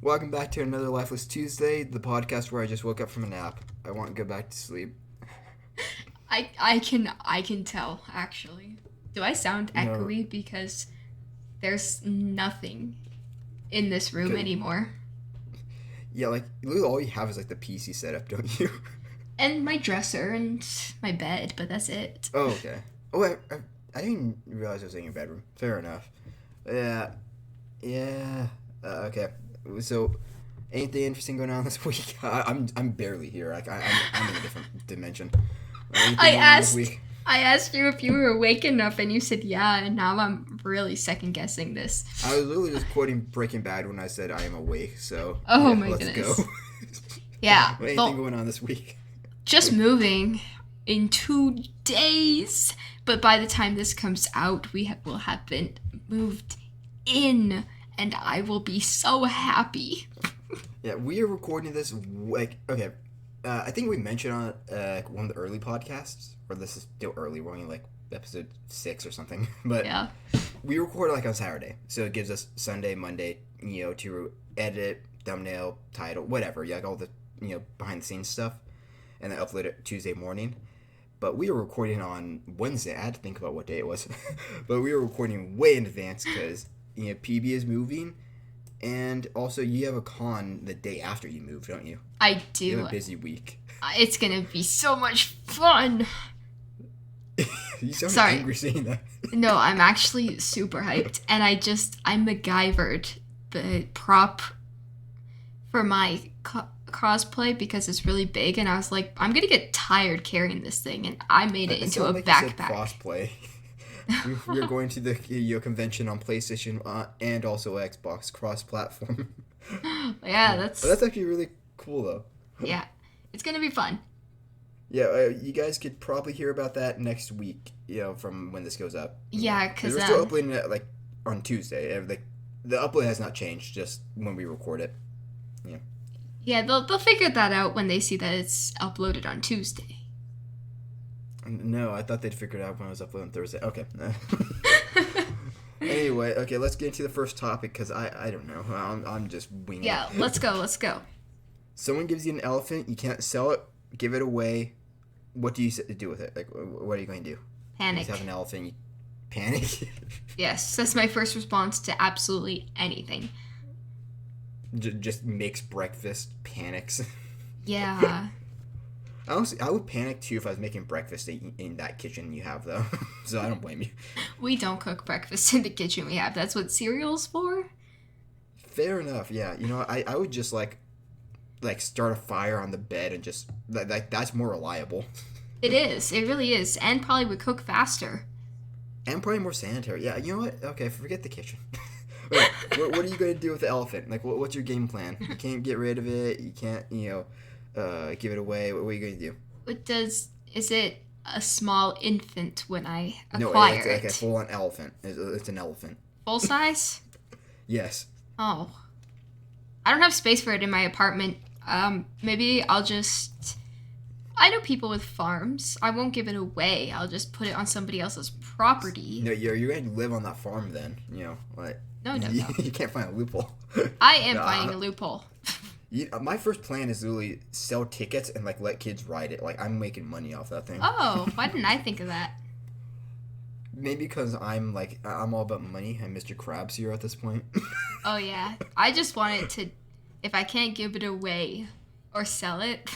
Welcome back to another Lifeless Tuesday, the podcast where I just woke up from a nap. I want to go back to sleep. I can tell actually. Do I sound No, echoey because there's nothing in this room okay. anymore? Yeah, like, literally all you have is, like, the PC setup, don't you? And my dresser and my bed, but that's it. Oh, okay. Oh, I didn't realize I was in your bedroom. Fair enough. Yeah, yeah. Okay. So, anything interesting going on this week? I'm barely here. Like, I'm in a different dimension. Anything I going on this asked week? I asked you if you were awake enough and you said yeah, and now I'm really second guessing this. I was literally just quoting Breaking Bad when I said I am awake, so, Oh yeah, my let's go. goodness. Yeah, Anything well, going on this week? just moving in 2 days, but by the time this comes out, will have been moved in, and I will be so happy. Yeah, we are recording this like okay. I think we mentioned on one of the early podcasts, or this is still early. We're only like episode 6 or something, but Yeah. we record like on Saturday, so it gives us Sunday, Monday, to edit, thumbnail, title, whatever. Yeah, like all the behind the scenes stuff, and then upload it Tuesday morning. But we were recording on Wednesday. I had to think about what day it was, but we were recording way in advance because PB is moving. And also, you have a con the day after you move, don't you? I You have do. a busy week. It's gonna be so much fun. You sound Sorry. angry saying that. No, I'm actually super hyped, and I MacGyvered the prop for my cosplay because it's really big, and I was like, I'm gonna get tired carrying this thing, and I made it It into a sounded like you said backpack. crossplay. We're going to the convention on PlayStation and also Xbox cross-platform. Yeah, But that's actually really cool, though. yeah, it's gonna be fun. Yeah, you guys could probably hear about that next week, from when this goes up. Yeah, Because cause we're still uploading it, like, on Tuesday. Like, the upload has not changed, just when we record it. Yeah. yeah, they'll figure that out when they see that it's uploaded on Tuesday. No, I thought they'd figured it out when I was uploading Thursday. Okay. Anyway, okay, let's get into the first topic because I don't know. I'm just winging Yeah, it. let's go. Someone gives you an elephant, you can't sell it, give it away. What do you do with it? Like, what are you going to do? You Panic. just have an elephant, you panic. Yes, that's my first response to absolutely anything. Just makes breakfast, panics. Yeah. Honestly, I would panic too if I was making breakfast in that kitchen you have, though. So I don't blame you. We don't cook breakfast in the kitchen we have. That's what cereal's for? Fair enough. Yeah, I would just like start a fire on the bed and just like that's more reliable It is. It really is. And probably would cook faster. and probably more sanitary. Yeah, you know what? Okay, forget the kitchen. Okay, what are you going to do with the elephant? Like, what's your game plan? You can't get rid of it. You can't, give it away. What are you going to do? Is it a small infant when I No, acquire it's like a it? full-on elephant. It's an elephant. Full size? Yes. Oh. I don't have space for it in my apartment. Maybe I know people with farms. I won't give it away. I'll just put it on somebody else's property. No, you're going to live on that farm then. Like No. you can't find a loophole. I am No, finding a loophole. My first plan is literally sell tickets and like let kids ride it. Like I'm making money off that thing. Oh, why didn't I think of that? Maybe because I'm all about money. I'm Mr. Krabs here at this point. Oh yeah. I just wanted to, if I can't give it away or sell it,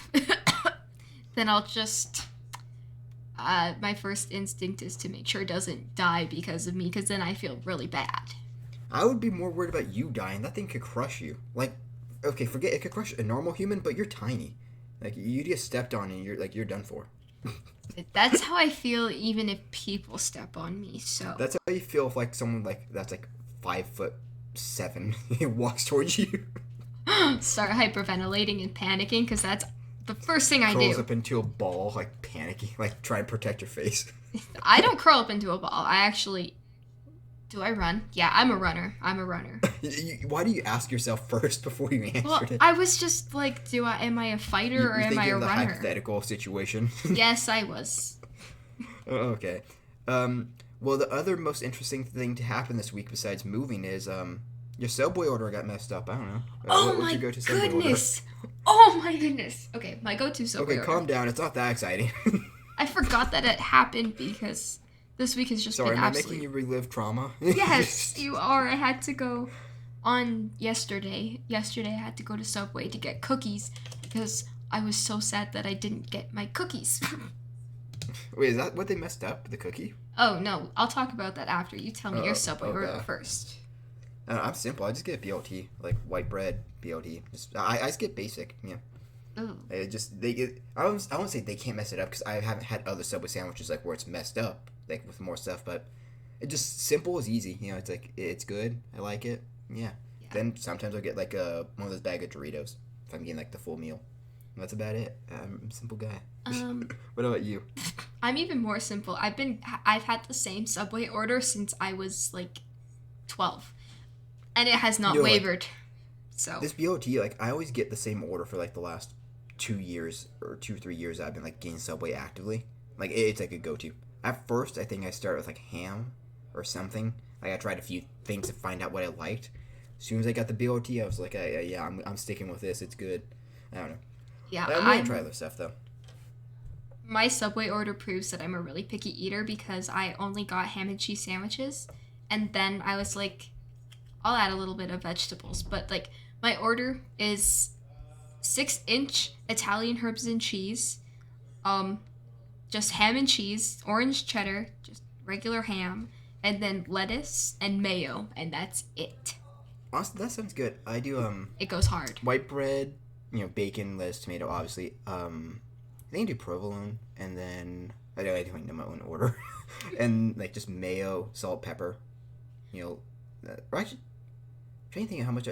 then I'll just, my first instinct is to make sure it doesn't die because of me, because then I feel really bad. I would be more worried about you dying. That thing could crush you. Like, okay, forget it could crush a normal human, but you're tiny. Like you get stepped on and you're done for. That's how I feel even if people step on me, so. That's how you feel if like someone like that's like 5'7" walks towards you, Start hyperventilating and panicking, because that's the first thing I curls do. up into a ball, like panicking, like trying to protect your face. I don't curl up into a ball. Do I run? Yeah, I'm a runner. Why do you ask yourself first before you Well, answer it? I was just like, am I a fighter or You am think I you're a in the runner? hypothetical situation. Yes, I was. Okay. Well, the other most interesting thing to happen this week besides moving is Your Subway order got messed up. I don't know. Oh What's my your go-to Subway goodness! Oh my goodness! Okay, my go-to Subway Okay, order. calm down. It's not that exciting. I forgot that it happened because this week has just Sorry, been am I absolutely... making you relive trauma? Yes, you are. I had to go on yesterday. Yesterday, I had to go to Subway to get cookies because I was so sad that I didn't get my cookies. Wait, is that what they messed up? The cookie? Oh, no. I'll talk about that after. You tell me your Subway okay. order first. I'm simple. I just get BLT, like white bread BLT. I just get basic. Yeah. Ooh. I won't say they can't mess it up because I haven't had other Subway sandwiches like where it's messed up, like with more stuff. But it just simple is easy. You know, it's like it's good. I like it. Yeah. Then sometimes I'll get like one of those bag of Doritos if I'm getting like the full meal. That's about it. I'm a simple guy. What about you? I'm even more simple. I've had the same Subway order since I was like 12, and it has not wavered. So this BLT, like I always get the same order for like the last 2 years or 2-3 years I've been like getting Subway actively. Like it's like a go-to. At first, I think I started with like ham or something. Like I tried a few things to find out what I liked. As soon as I got the BLT, I was like, yeah, I'm sticking with this. It's good. I don't know. Yeah, I'm gonna try other stuff though. My Subway order proves that I'm a really picky eater because I only got ham and cheese sandwiches, and then I was like, I'll add a little bit of vegetables, but like my order is 6-inch Italian herbs and cheese, just ham and cheese, orange cheddar, just regular ham, and then lettuce and mayo, and that's it. Honestly, that sounds good. I do It goes hard. white bread, bacon, lettuce, tomato, obviously. I think I do provolone, and then I don't know my own order, and like just mayo, salt, pepper. Or actually, I'm trying to think of how much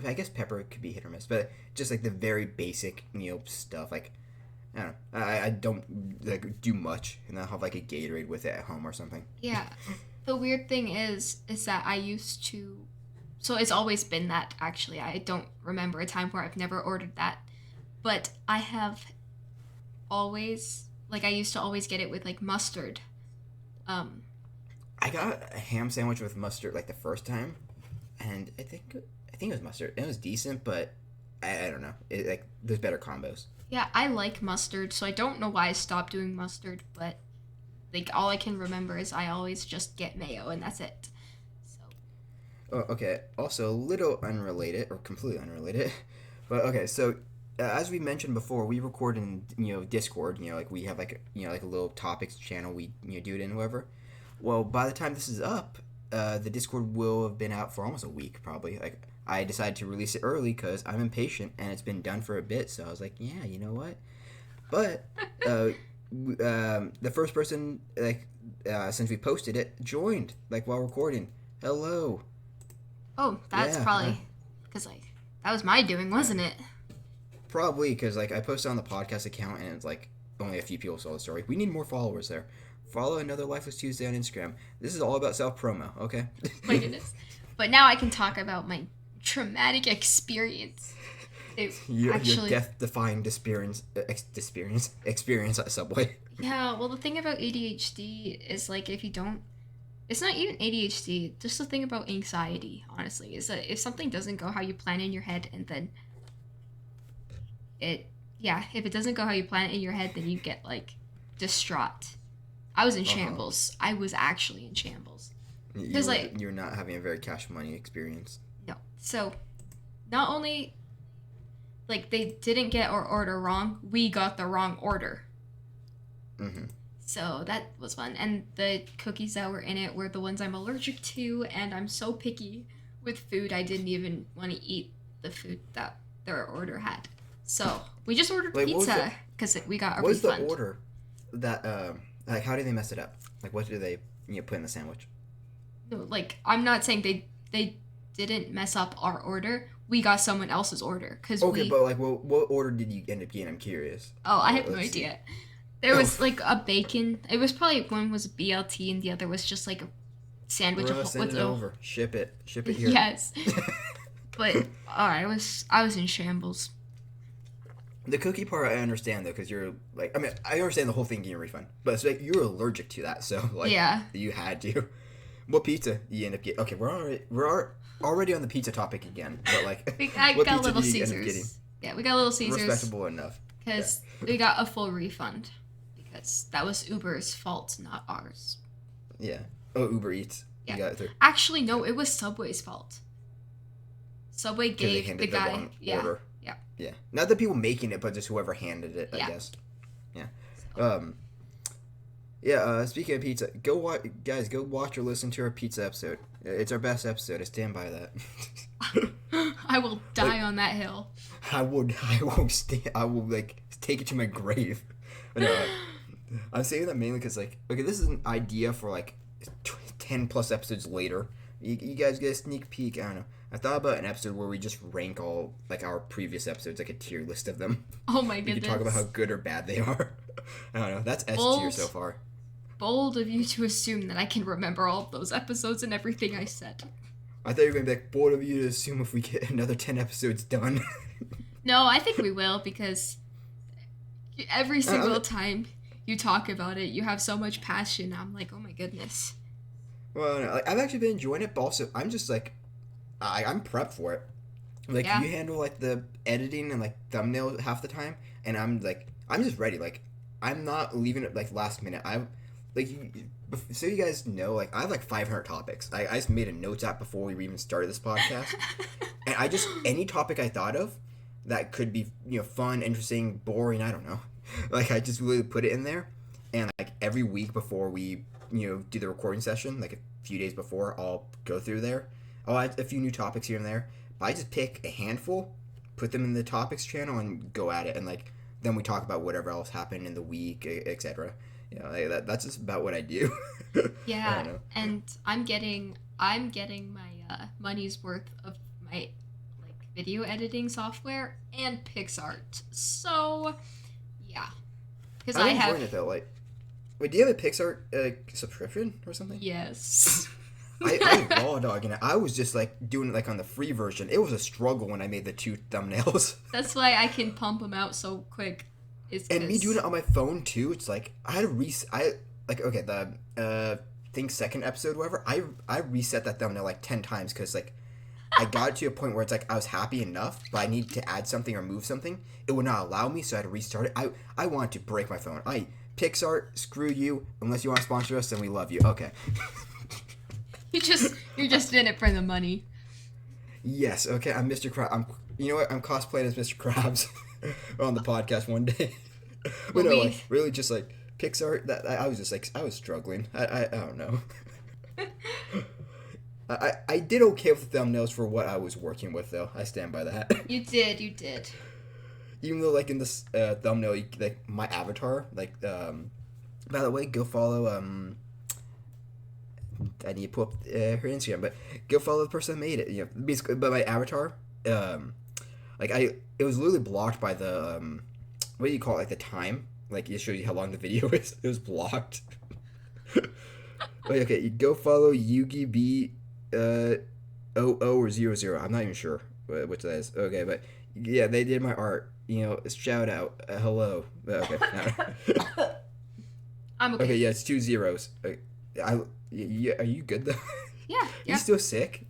I guess pepper could be hit or miss, but just like the very basic stuff. Like I don't know, I don't like do much, and I'll have like a Gatorade with it at home or something. Yeah, the weird thing is that I used to. So it's always been that, actually. I don't remember a time where I've never ordered that. But I have always, like, I used to always get it with, like, mustard. I got a ham sandwich with mustard, like, the first time. And I think it was mustard. It was decent, but I don't know. There's better combos. Yeah, I like mustard, so I don't know why I stopped doing mustard. But, like, all I can remember is I always just get mayo, and that's it. Oh, okay. Also, a little unrelated, or completely unrelated, but okay. So, as we mentioned before, we record in Discord. Like we have like a little topics channel. We do it in whoever. Well, by the time this is up, the Discord will have been out for almost a week, probably. Like I decided to release it early because I'm impatient and it's been done for a bit. So I was like, yeah, you know what? But the first person since we posted it joined while recording. Hello. Oh, that's probably because that was my doing, wasn't it? Probably because I posted on the podcast account and it's only a few people saw the story. We need more followers there. Follow another Lifeless Tuesday on Instagram. This is all about self promo, okay? My goodness. But now I can talk about my traumatic experience. Your death-defying experience at Subway. Yeah, well, the thing about ADHD is if you don't. It's not even ADHD. Just the thing about anxiety, honestly, is that if something doesn't go how you plan in your head, and then if it doesn't go how you plan it in your head, then you get distraught. I was in shambles. I was actually in shambles. Because you're not having a very cash money experience. No. So, not only they didn't get our order wrong, we got the wrong order. Mm-hmm. So that was fun. And the cookies that were in it were the ones I'm allergic to, and I'm so picky with food, I didn't even want to eat the food that their order had. So we just ordered pizza because we got a refund. What was the order? That how did they mess it up? What did they put in the sandwich? No, I'm not saying they didn't mess up our order. We got someone else's order because but what order did you end up getting? I'm curious. Oh, I have no idea. There was a bacon. It was probably one was BLT and the other was just a sandwich. Send it over. Ship it here. Yes. But I was in shambles. The cookie part I understand though, because you're I understand the whole thing getting a refund, but it's you're allergic to that, so yeah, you had to. What pizza you end up getting? Okay, we're already on the pizza topic again, but like, I what got pizza Little did you end up getting? Caesars. Yeah, we got Little Caesars. Respectable enough. Because we got a full refund. Because that was Uber's fault, not ours. Yeah. Oh, Uber Eats. Yeah. You got it through. Actually, no, it was Subway's fault. Subway gave the guy. wrong Yeah. order. Yeah. Yeah. Not the people making it, but just whoever handed it, I guess. Yeah. So. Speaking of pizza, go watch or listen to our pizza episode. It's our best episode. I stand by that. I will die on that hill. I will like take it to my grave. No, I'm saying that mainly because like, okay, this is an idea for like 10 plus episodes later. You guys get a sneak peek. I don't know. I thought about an episode where we just rank all like our previous episodes, like a tier list of them. Oh my goodness. We could talk about how good or bad they are. I don't know. That's S tier so far. Bold of you to assume that I can remember all of those episodes and everything I said. I thought you were going to be like, bold of you to assume if we get another 10 episodes done. No, I think we will, because every single time you talk about it, you have so much passion. I'm like, oh my goodness. Well, no, like, I've actually been enjoying it, but also I'm just like, I'm prepped for it. Like, you handle like the editing and like thumbnail half the time, and I'm just ready. Like, I'm not leaving it like last minute. So you guys know, like, I have like 500 topics. I just made a notes app before we even started this podcast, and I just any topic I thought of that could be fun, interesting, boring. I don't know. Like, I just really put it in there, and like every week before we do the recording session, like a few days before, I'll go through there. I'll add a few new topics here and there, but I just pick a handful, put them in the topics channel, and go at it, and like then we talk about whatever else happened in the week, etc. Like that's just about what I do. Yeah, and I'm getting my money's worth of my like video editing software and PixArt. So, yeah, because I have. Enjoying it though. Like, wait, do you have a PixArt subscription or something? Yes. I raw dogging it. I was just like doing it like on the free version. It was a struggle when I made the 2 thumbnails. That's why I can pump them out so quick. And me doing it on my phone too. It's like I had to the think second episode whatever. I reset that thumbnail like 10 times because like I got to a point where it's like I was happy enough, but I needed to add something or move something. It would not allow me, so I had to restart it. I wanted to break my phone. PixArt, screw you. Unless you want to sponsor us, then we love you. Okay. You're just in it for the money. Yes. Okay. I'm Mr. Krabs. You know what? I'm cosplaying as Mr. Krabs on the podcast one day. But no, like really, just like PixArt. That I was just like I was struggling. I don't know. I did okay with the thumbnails for what I was working with, though. I stand by that. You did. Even though, like in this thumbnail, like my avatar, like by the way, go follow I need to pull up her Instagram, but go follow the person that made it. Basically, but my avatar, it was literally blocked by the what do you call it? Like the time, like it shows you how long the video is. It was blocked. Okay, you go follow Yugi B 00 or 00. I'm not even sure which that is. Okay, but yeah, they did my art. Shout out, hello. Okay. I'm okay. Okay, yeah, it's 2 zeros. Are you good though? Yeah. You still sick?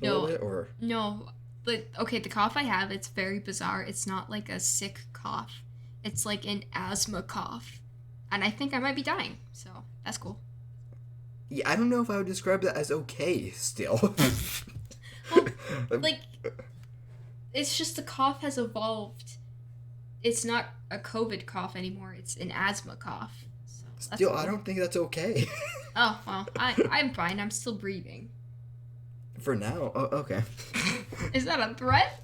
No. No. But okay, the cough I have, it's very bizarre. It's not like a sick cough. It's like an asthma cough. And I think I might be dying. So, that's cool. Yeah, I don't know if I would describe that as okay still. Well, like, it's just the cough has evolved. It's not a COVID cough anymore. It's an asthma cough. So still, I don't think that's okay. Oh, well, I'm fine. I'm still breathing. For now? Oh, okay. Is that a threat?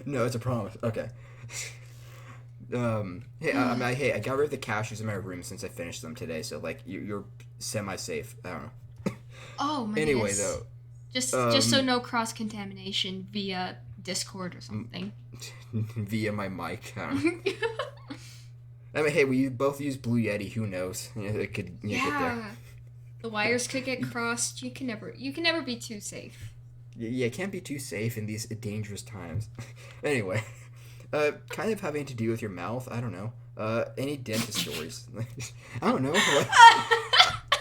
No, it's a promise. Okay. Hey, I got rid of the cashews in my room since I finished them today, so like you're semi-safe. I don't know. Oh my. Anyway, though, just so no cross contamination via Discord or something. Via my mic. I don't know. I mean, hey, we both use Blue Yeti. Who knows? It could get there. The wires could get crossed. You can never be too safe. Yeah, it can't be too safe in these dangerous times. Anyway, kind of having to do with your mouth. I don't know. Any dentist stories? I don't know.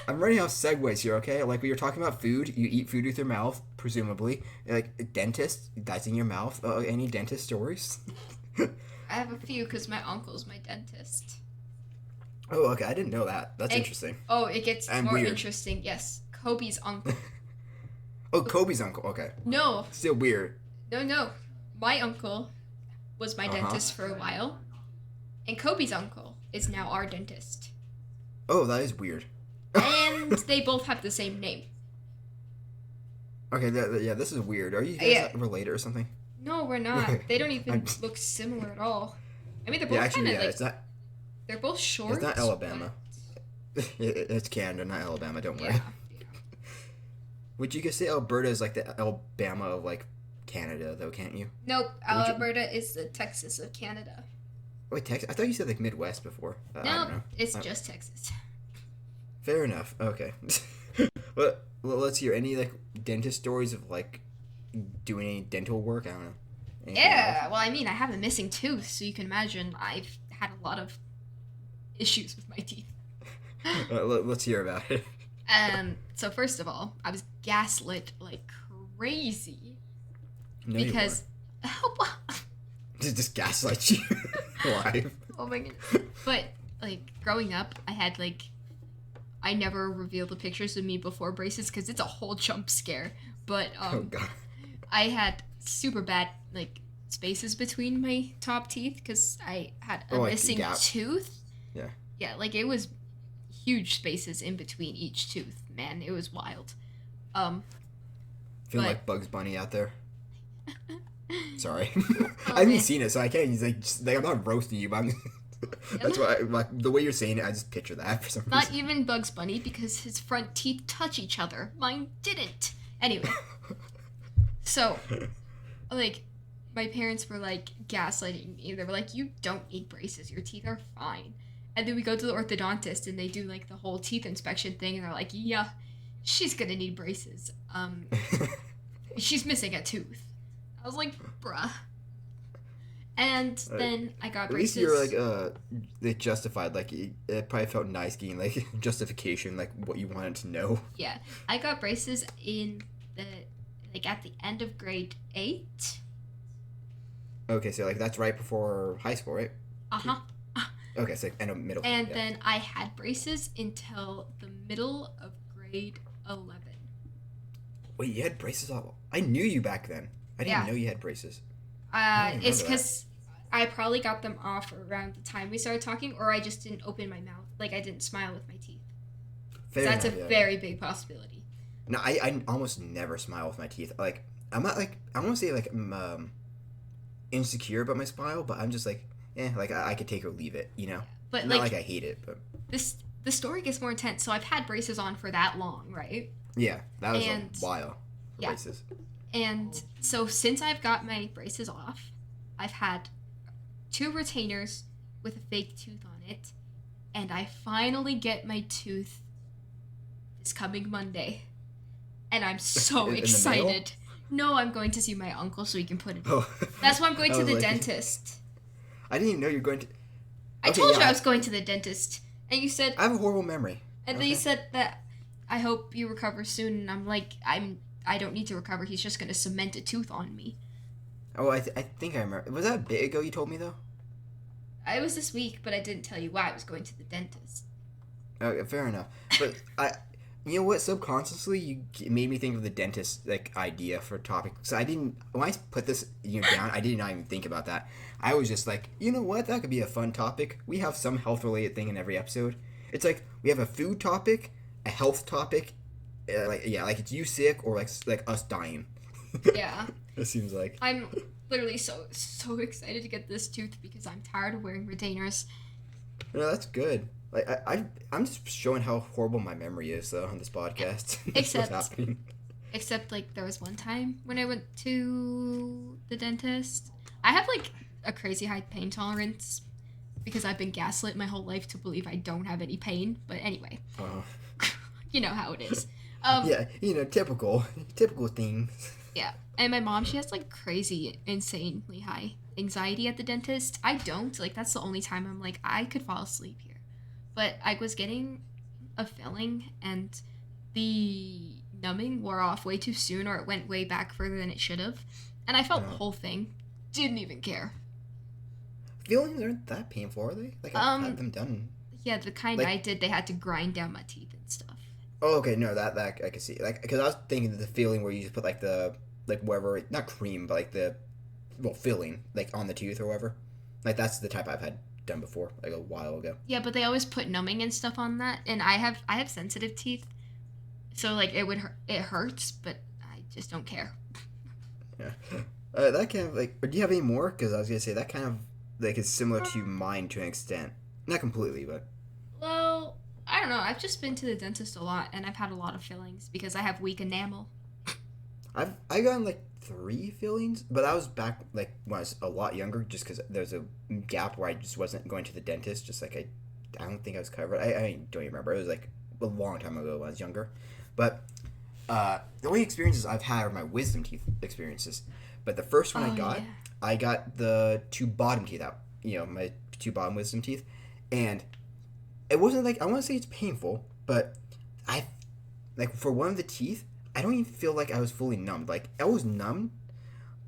I'm running out of segues here, okay? Like, we were talking about food. You eat food with your mouth, presumably. Like, a dentist, that's in your mouth. Any dentist stories? I have a few because my uncle's my dentist. Oh, okay. I didn't know that. That's interesting. Oh, it gets And more weird. interesting. Yes, Kobe's uncle. Oh, Kobe's uncle. Okay. No, Still weird. no. My uncle was my dentist for a while, and Kobe's uncle is now our dentist. Oh, that is weird. And they both have the same name. Okay, yeah, this is weird. Are you guys related or something? No, we're not. They don't even look similar at all. I mean, they're both kind of like... It's not... They're both short. It's not Alabama. It's Canada, not Alabama. Don't worry. Yeah. Would you could say Alberta is like the Alabama of like Canada, though, can't you? Nope, Alberta is the Texas of Canada. Wait, Texas? I thought you said like Midwest before. I don't know. It's just Texas. Fair enough. Okay. well, let's hear any like dentist stories of like doing any dental work. I don't know. Anything Yeah, else? well, I mean, I have a missing tooth, so you can imagine I've had a lot of issues with my teeth. Let's hear about it. So first of all, I was gaslit like crazy No, because just gaslight you live. oh my goodness. But like growing up, I never revealed the pictures of me before braces because it's a whole jump scare. But Oh god. I had super bad like spaces between my top teeth because I had a like missing gap. tooth. Yeah. Yeah, like it was huge spaces in between each tooth. Man, it was wild. Feeling but- like Bugs Bunny out there. Sorry. Oh, I haven't man. seen it, so I can't. I'm not roasting you, but that's why. Like the way you're saying it, I just picture that for some reason. Not even Bugs Bunny because his front teeth touch each other. Mine didn't. Anyway, so like my parents were like gaslighting me. They were like, "You don't need braces. Your teeth are fine." And then we go to the orthodontist and they do like the whole teeth inspection thing, and they're like, "Yeah, she's gonna need braces. She's missing a tooth." I was like, "Bruh." And then I got At least braces. you're like they justified. Like it probably felt nice getting like justification, like what you wanted to know. Yeah, I got braces in at the end of grade 8. Okay, so like that's right before high school, right? Uh-huh. Okay, so end of middle. And yeah. then I had braces until the middle of grade 11. Wait, you had braces all? I knew you back then. I didn't Yeah. know you had braces. It's because I probably got them off around the time we started talking, or I just didn't open my mouth. Like, I didn't smile with my teeth. Fair That's a enough, yeah. very big possibility. No, I almost never smile with my teeth. Like I'm not like I won't say like I'm insecure about my smile, but I'm just like like I could take or leave it, you know. But Not like I hate it, but the story gets more intense. So I've had braces on for that long, right? yeah, that was And- a while. For yeah. braces. And so since I've got my braces off, I've had 2 retainers with a fake tooth on it, and I finally get my tooth this coming Monday. And I'm so In the mail? excited. No, I'm going to see my uncle so he can put it in. Oh, That's why I'm going I to was the like- dentist. I didn't even know you're going to. I Okay, told yeah, you I was going to the dentist. And you said I have a horrible memory. and then you said that I hope you recover soon, and I'm like, I don't need to recover. He's just gonna cement a tooth on me. Oh, I think I remember. Was that a bit ago you told me though? It was this week, but I didn't tell you why I was going to the dentist. Okay, fair enough. But you know what? Subconsciously, you made me think of the dentist like idea for a topic. So I didn't when I put this down. I did not even think about that. I was just like, you know what? That could be a fun topic. We have some health related thing in every episode. It's like we have a food topic, a health topic, like it's you sick or like us dying. Yeah. It seems like. I'm literally so excited to get this tooth because I'm tired of wearing retainers. No, that's good. Like I'm just showing how horrible my memory is though on this podcast. That's what's happening. Except like there was one time when I went to the dentist. I have like a crazy high pain tolerance because I've been gaslit my whole life to believe I don't have any pain. But anyway, you know how it is. Yeah, typical things. Yeah. And my mom, she has like crazy, insanely high anxiety at the dentist. I don't. Like, that's the only time I'm like, I could fall asleep here. But I was getting a filling, and the numbing wore off way too soon, or it went way back further than it should have. And I felt the whole thing. Didn't even care. Fillings aren't that painful, are they? Like, I've had them done. Yeah, the kind like, I did, they had to grind down my teeth and stuff. Oh, okay, no, that I can see. Like, because I was thinking of the filling where you just put like the whatever, not cream, but like the filling like on the tooth or whatever. Like that's the type I've had done before, like a while ago. Yeah, but they always put numbing and stuff on that, and I have sensitive teeth, so like it hurts, but I just don't care. Yeah, that kind of like. Do you have any more? Because I was gonna say that kind of like is similar to mine to an extent, not completely, but. Well, I don't know. I've just been to the dentist a lot, and I've had a lot of fillings because I have weak enamel. I gotten like 3 fillings, but that was back like when I was a lot younger, just because there's a gap where I just wasn't going to the dentist. Just like I don't think I was covered. I don't even remember. It was like a long time ago when I was younger, but the only experiences I've had are my wisdom teeth experiences. But the first one I got the 2 bottom teeth out. You know, my 2 bottom wisdom teeth, and it wasn't like I want to say it's painful, but I like for one of the teeth. I don't even feel like I was fully numbed. Like, I was numb,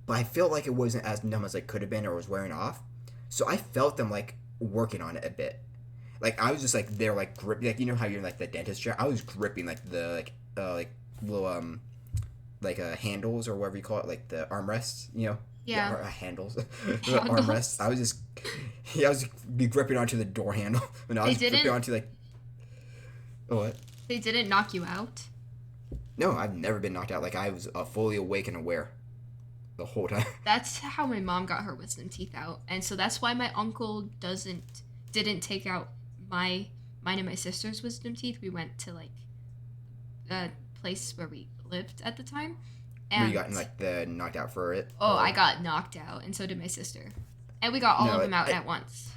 but I felt like it wasn't as numb as I could have been or was wearing off. So I felt them, like, working on it a bit. Like, I was just, like, there, like, gripping. Like, you know how you're in, like, the dentist chair? I was gripping, like, the, like little, handles or whatever you call it. Like, the armrests, you know? Yeah. Handles. The armrests. I was be gripping onto the door handle. And I was gripping onto, like... Oh, what? They didn't knock you out? No, I've never been knocked out. Like, I was fully awake and aware the whole time. That's how my mom got her wisdom teeth out. And so that's why my uncle didn't take out mine and my sister's wisdom teeth. We went to, like, a place where we lived at the time. And where you got, like, the knocked out for it? Oh, I got knocked out, and so did my sister. And we got all of them out at once.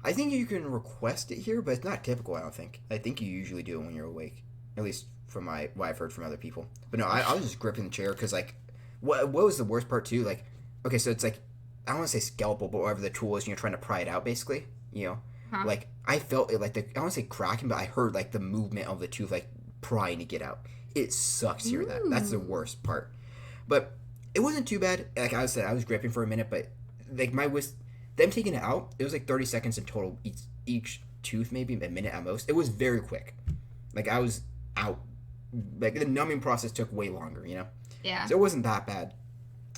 I think you can request it here, but it's not typical, I don't think. I think you usually do it when you're awake. At least... from what I've heard from other people. But no, I was just gripping the chair because, like, what was the worst part, too? Like, okay, so it's, like, I don't want to say scalpel, but whatever the tool is, and you're trying to pry it out, basically, you know? Huh. Like, I felt it, like, I don't want to say cracking, but I heard, like, the movement of the tooth, like, prying to get out. It sucks to hear that. That's the worst part. But it wasn't too bad. Like I said, I was gripping for a minute, but, like, them taking it out, it was, like, 30 seconds in total, each tooth, maybe a minute at most. It was very quick. Like, I was out. Like, the numbing process took way longer, you know? Yeah. So it wasn't that bad.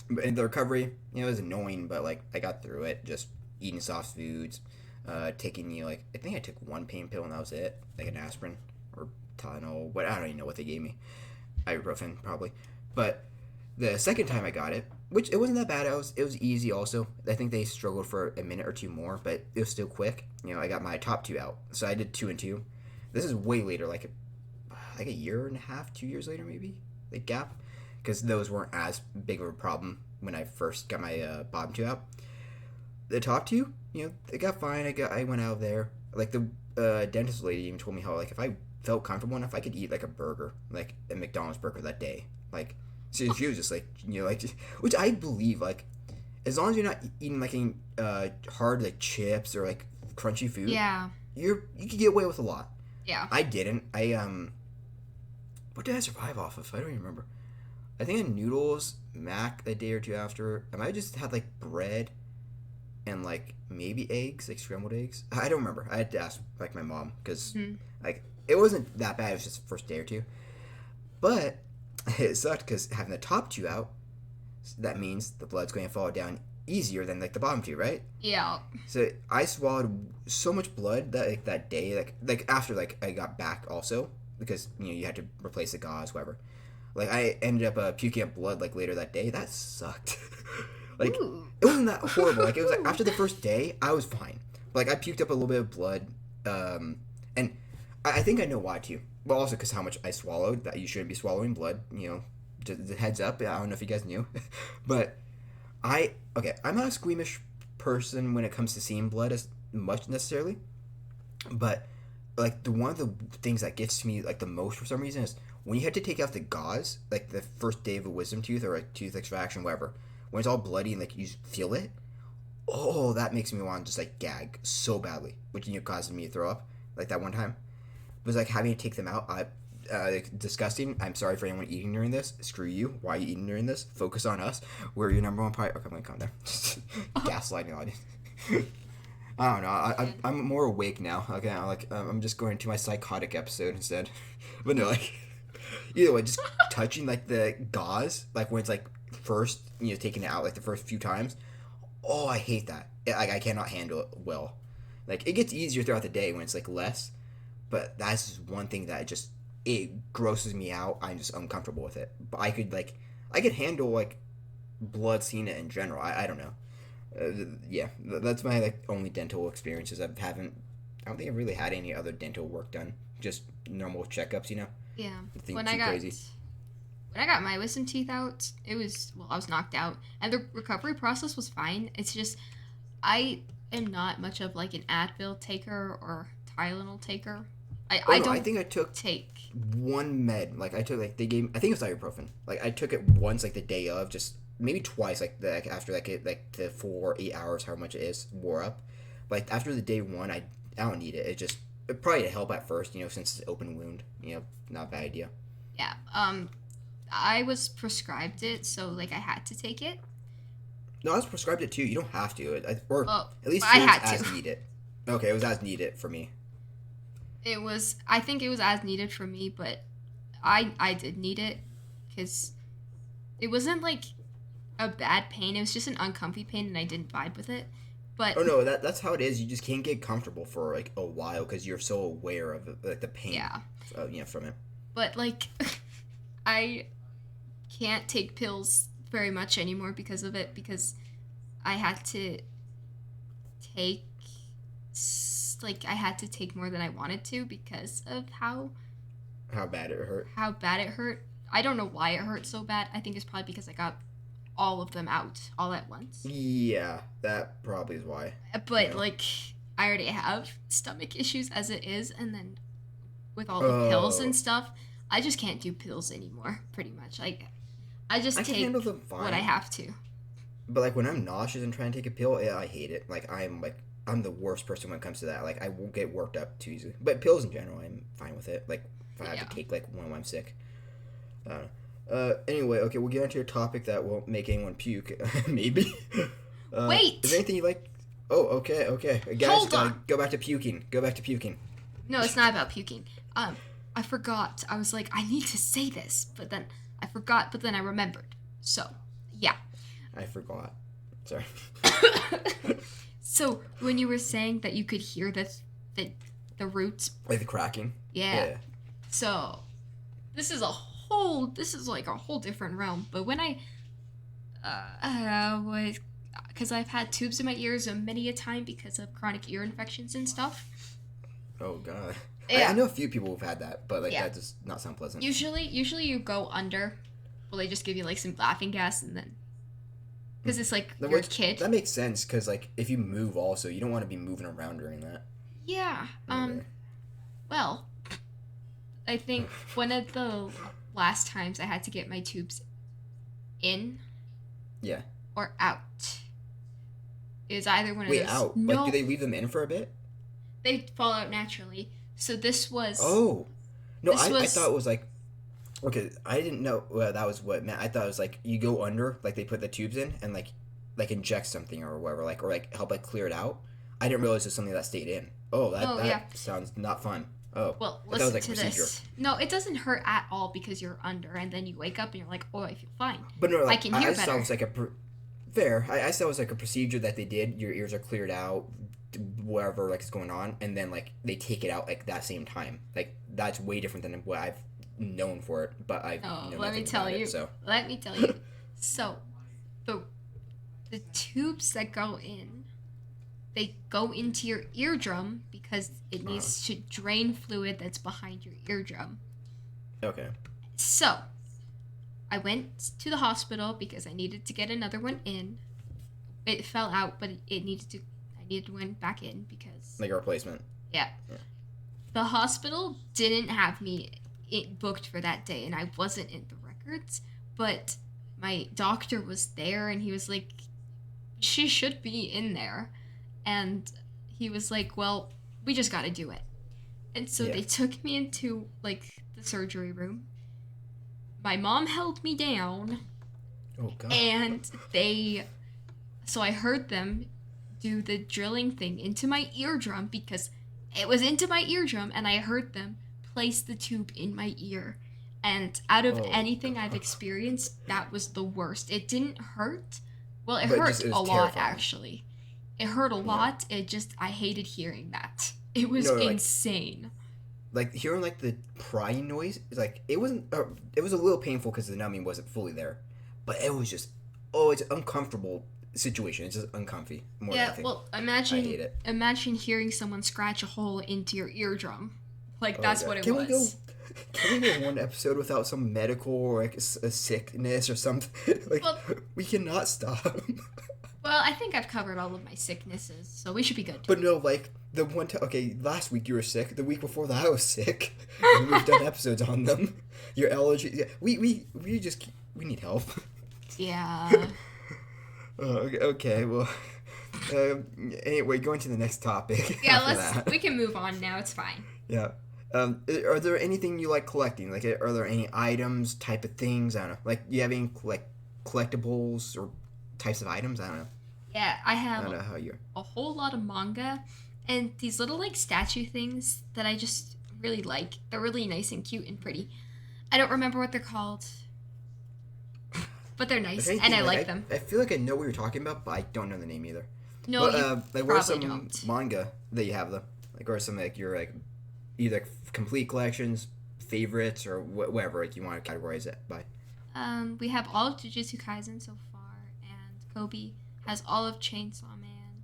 But in the recovery, you know, it was annoying, but, like, I got through it. Just eating soft foods, taking, you know, like, I think I took 1 pain pill and that was it. Like an aspirin or Tylenol. I don't even know what they gave me. Ibuprofen, probably. But the second time I got it, which it wasn't that bad. It was easy also. I think they struggled for a minute or 2 more, but it was still quick. You know, I got my top 2 out. So I did 2 and 2. This is way later, like a year and a half, 2 years later, maybe, like, gap, because those weren't as big of a problem when I first got my bottom 2 out. The top 2, you know, they got fine. I went out of there. Like, the dentist lady even told me how, like, if I felt comfortable enough, I could eat, like, a burger, like a McDonald's burger that day. Like, so she was just like, you know, like, which I believe, like, as long as you're not eating, like, any hard, like, chips or, like, crunchy food, yeah, you could get away with a lot. Yeah. I didn't. What did I survive off of? I don't even remember. I think I had noodles, mac a day or 2 after. I might have just had, like, bread and, like, maybe eggs, like scrambled eggs. I don't remember. I had to ask, like, my mom because, like, it wasn't that bad. It was just the first day or 2. But it sucked because having the top 2 out, that means the blood's going to fall down easier than, like, the bottom 2, right? Yeah. So I swallowed so much blood that, like, that day, like after, like, I got back also. Because, you know, you had to replace the gauze, whatever. Like, I ended up puking up blood, like, later that day. That sucked. Like, it wasn't that horrible. Like, it was, like, after the first day, I was fine. Like, I puked up a little bit of blood. And I think I know why, too. Well, also because how much I swallowed. That you shouldn't be swallowing blood, you know. Just heads up. I don't know if you guys knew. But I'm not a squeamish person when it comes to seeing blood as much, necessarily. But... like, one of the things that gets to me, like, the most for some reason is when you had to take out the gauze, like, the first day of a wisdom tooth or a tooth extraction, whatever, when it's all bloody and, like, you feel it, that makes me want to just, like, gag so badly, which, you know, causes me to throw up, like, that one time. was like having to take them out. Disgusting. I'm sorry for anyone eating during this. Screw you. Why are you eating during this? Focus on us. We're your number one priority. Okay, I'm gonna calm down. Gaslighting audience. I don't know. I'm more awake now. Okay, I'm just going to my psychotic episode instead. But no, like either way, just touching like the gauze, like when it's like first taking it out like the first few times. Oh, I hate that. Like I cannot handle it well. Like it gets easier throughout the day when it's like less, but that's just one thing that it grosses me out. I'm just uncomfortable with it. But I could handle like blood seeing it in general. I don't know. Yeah, that's my like only dental experiences. I don't think I've really had any other dental work done. Just normal checkups, Yeah. Nothing When too I got crazy. when I got my wisdom teeth out, it was I was knocked out, and the recovery process was fine. It's just I am not much of like an Advil taker or Tylenol taker. I No, I don't think I took take. one med. Like I took like they gave. I think it was ibuprofen. Like I took it once, like the day of, just maybe twice, like after like the 4 8 hours, however much it is, wore up. Like after the day one, I don't need it. It probably to help at first, since it's open wound. Not a bad idea. Yeah. I was prescribed it, so like I had to take it. No, I was prescribed it too. You don't have to, or Well, at least I here it's had as to. needed. Okay, it was as needed for me. It was. I think it was as needed for me, but I did need it because it wasn't like a bad pain. It was just an uncomfy pain, and I didn't vibe with it. But Oh no, that's how it is. You just can't get comfortable for like a while because you're so aware of like the pain, yeah. from it. But like, I can't take pills very much anymore because of it. Because I had to take I had to take more than I wanted to because of How bad it hurt. how bad it hurt. I don't know why it hurt so bad. I think it's probably because I got all of them out all at once. Yeah, that probably is why. But Yeah. like I already have stomach issues as it is, and then with all the pills Oh, and stuff, I just can't do pills anymore. Pretty much, like I just I can take handle them what I fine, have to. but like when I'm nauseous and trying to take a pill, yeah, I hate it. I'm the worst person when it comes to that. Like I won't get worked up too easily. But pills in general, I'm fine with it. Like if I have Yeah. to take like when I'm sick. Anyway, okay, we'll get onto a topic that won't make anyone puke, maybe. Wait. Is there anything you like? Oh, okay. Guys, Hold on. go back to puking. Go back to puking. No, it's not about puking. I forgot. I was like, I need to say this, but then I forgot. But then I remembered. So, yeah. I forgot. Sorry. So when you were saying that you could hear the roots, Like the cracking. yeah. So this is like a whole different realm. But when I was, because I've had tubes in my ears many a time because of chronic ear infections and stuff. Oh god. Yeah. I know a few people who've had that, but like Yeah. that does not sound pleasant. Usually you go under. Well, they just give you like some laughing gas and then, because it's like That your makes- kid. That makes sense because like if you move also, you don't want to be moving around during that. Yeah. Okay. Well, I think one of the last times I had to get my tubes in Yeah. or out is either one of Wait, those. out. No, Like, do they leave them in for a bit? they fall out naturally. So this was. Oh. No, This I was- thought it was like. Okay, I didn't know that was what it meant. I thought it was like you go under, like they put the tubes in and like inject something or whatever, or help clear it out. I didn't realize it was something that stayed in. Oh, that yeah. sounds not fun. Oh, Well, I thought it was listen like to a procedure. this. No, it doesn't hurt at all because you're under, and then you wake up and you're like, "Oh, I feel fine." But no, like, I can hear just thought it was like fair. I thought it was like a procedure that they did. Your ears are cleared out, whatever is going on, and then like they take it out like that same time. Like that's way different than what I've known for it. But I Oh, know let me nothing tell about you. it, so Let me tell you. So, the tubes that go in, they go into your eardrum because it needs to drain fluid that's behind your eardrum. okay. So, I went to the hospital because I needed to get another one in. It fell out, but I needed one back in because Like a replacement. yeah. The hospital didn't have me booked for that day, and I wasn't in the records, but my doctor was there, and he was like, she should be in there. And he was like, well, we just got to do it. And so Yeah. they took me into like the surgery room. My mom held me down, Oh God. and so I heard them do the drilling thing into my eardrum because it was into my eardrum, and I heard them place the tube in my ear. And out of Oh anything I've God. experienced, that was the worst. It didn't hurt. Well, it But hurt it a was lot terrifying. actually. It hurt a Yeah. lot. I hated hearing that. It was No, like insane. hearing like the prying noise. Like it wasn't. It was a little painful because the numbing wasn't fully there, but it was just. Oh, it's an uncomfortable situation. It's just uncomfy more than Yeah, anything. well, I hate it. imagine hearing someone scratch a hole into your eardrum. Like Oh that's God. what it Can we go? was. Can we go one episode without some medical or like a sickness or something? Like Well, we cannot stop. well, I think I've covered all of my sicknesses, so we should be good. But no, like the one time. Okay, last week you were sick. The week before that I was sick, and we've done episodes on them. Your allergy. Yeah, we just we need help. Yeah. Okay, well. Anyway, going to the next topic. Yeah, After that. we can move on now. It's fine. Yeah. Are there anything you like collecting? Like, are there any items, type of things? I don't know. Like, you have any like collectibles or types of items? I don't know. Yeah, I I don't have know how you're. a whole lot of manga and these little like statue things that I just really like. They're really nice and cute and pretty. I don't remember what they're called, but they're nice If and anything, I like them. I feel like I know what you're talking about, but I don't know the name either. No, But you like, what are probably some don't. manga that you have though? Like, or some like your like either complete collections, favorites, or whatever like you want to categorize it by. We have all of Jujutsu Kaisen so far, and Kobe has all of Chainsaw Man,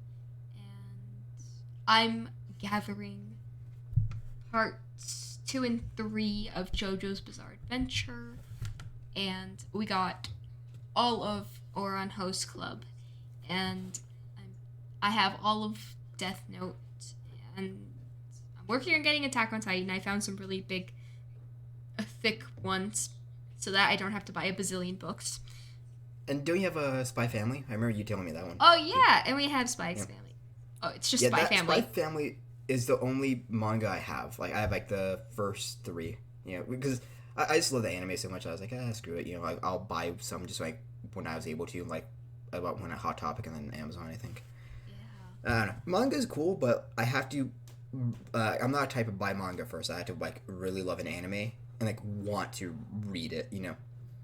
and I'm gathering parts 2 and 3 of JoJo's Bizarre Adventure, and we got all of Oran Host Club, and I have all of Death Note, and I'm working on getting Attack on Titan. I found some really big, thick ones, so that I don't have to buy a bazillion books. And don't you have a Spy Family? I remember you telling me that one. Oh yeah, and we have Spy X Yeah. Family. Oh, it's just Yeah, Spy that Family. Spy Family is the only manga I have. Like I have like the first three. You know, because I just love the anime so much. I was like, screw it. You know, I'll buy some just like when I was able to. Like about when a Hot Topic and then Amazon. I think. Yeah. I don't know. Manga is cool, but I have to. I'm not a type of buy manga first. I have to like really love an anime and like want to read it. You know,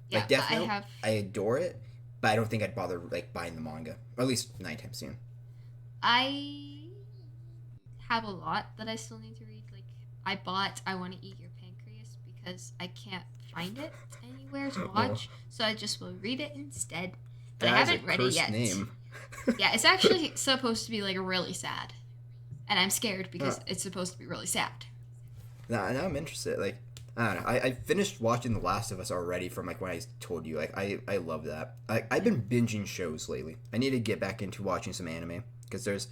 Yeah, like Death I Note, have. I adore it, but I don't think I'd bother like buying the manga, or at least 9 times soon. I have a lot that I still need to read. Like I bought I Want to Eat Your Pancreas because I can't find it anywhere to watch, so I just will read it instead. But I That is haven't a read it cursed yet. name. Yeah, it's actually supposed to be like really sad, and I'm scared because Oh. it's supposed to be really sad. Now I'm interested. Like I don't know. I finished watching The Last of Us already from like when I told you. Like I love that. I've been binging shows lately. I need to get back into watching some anime because there's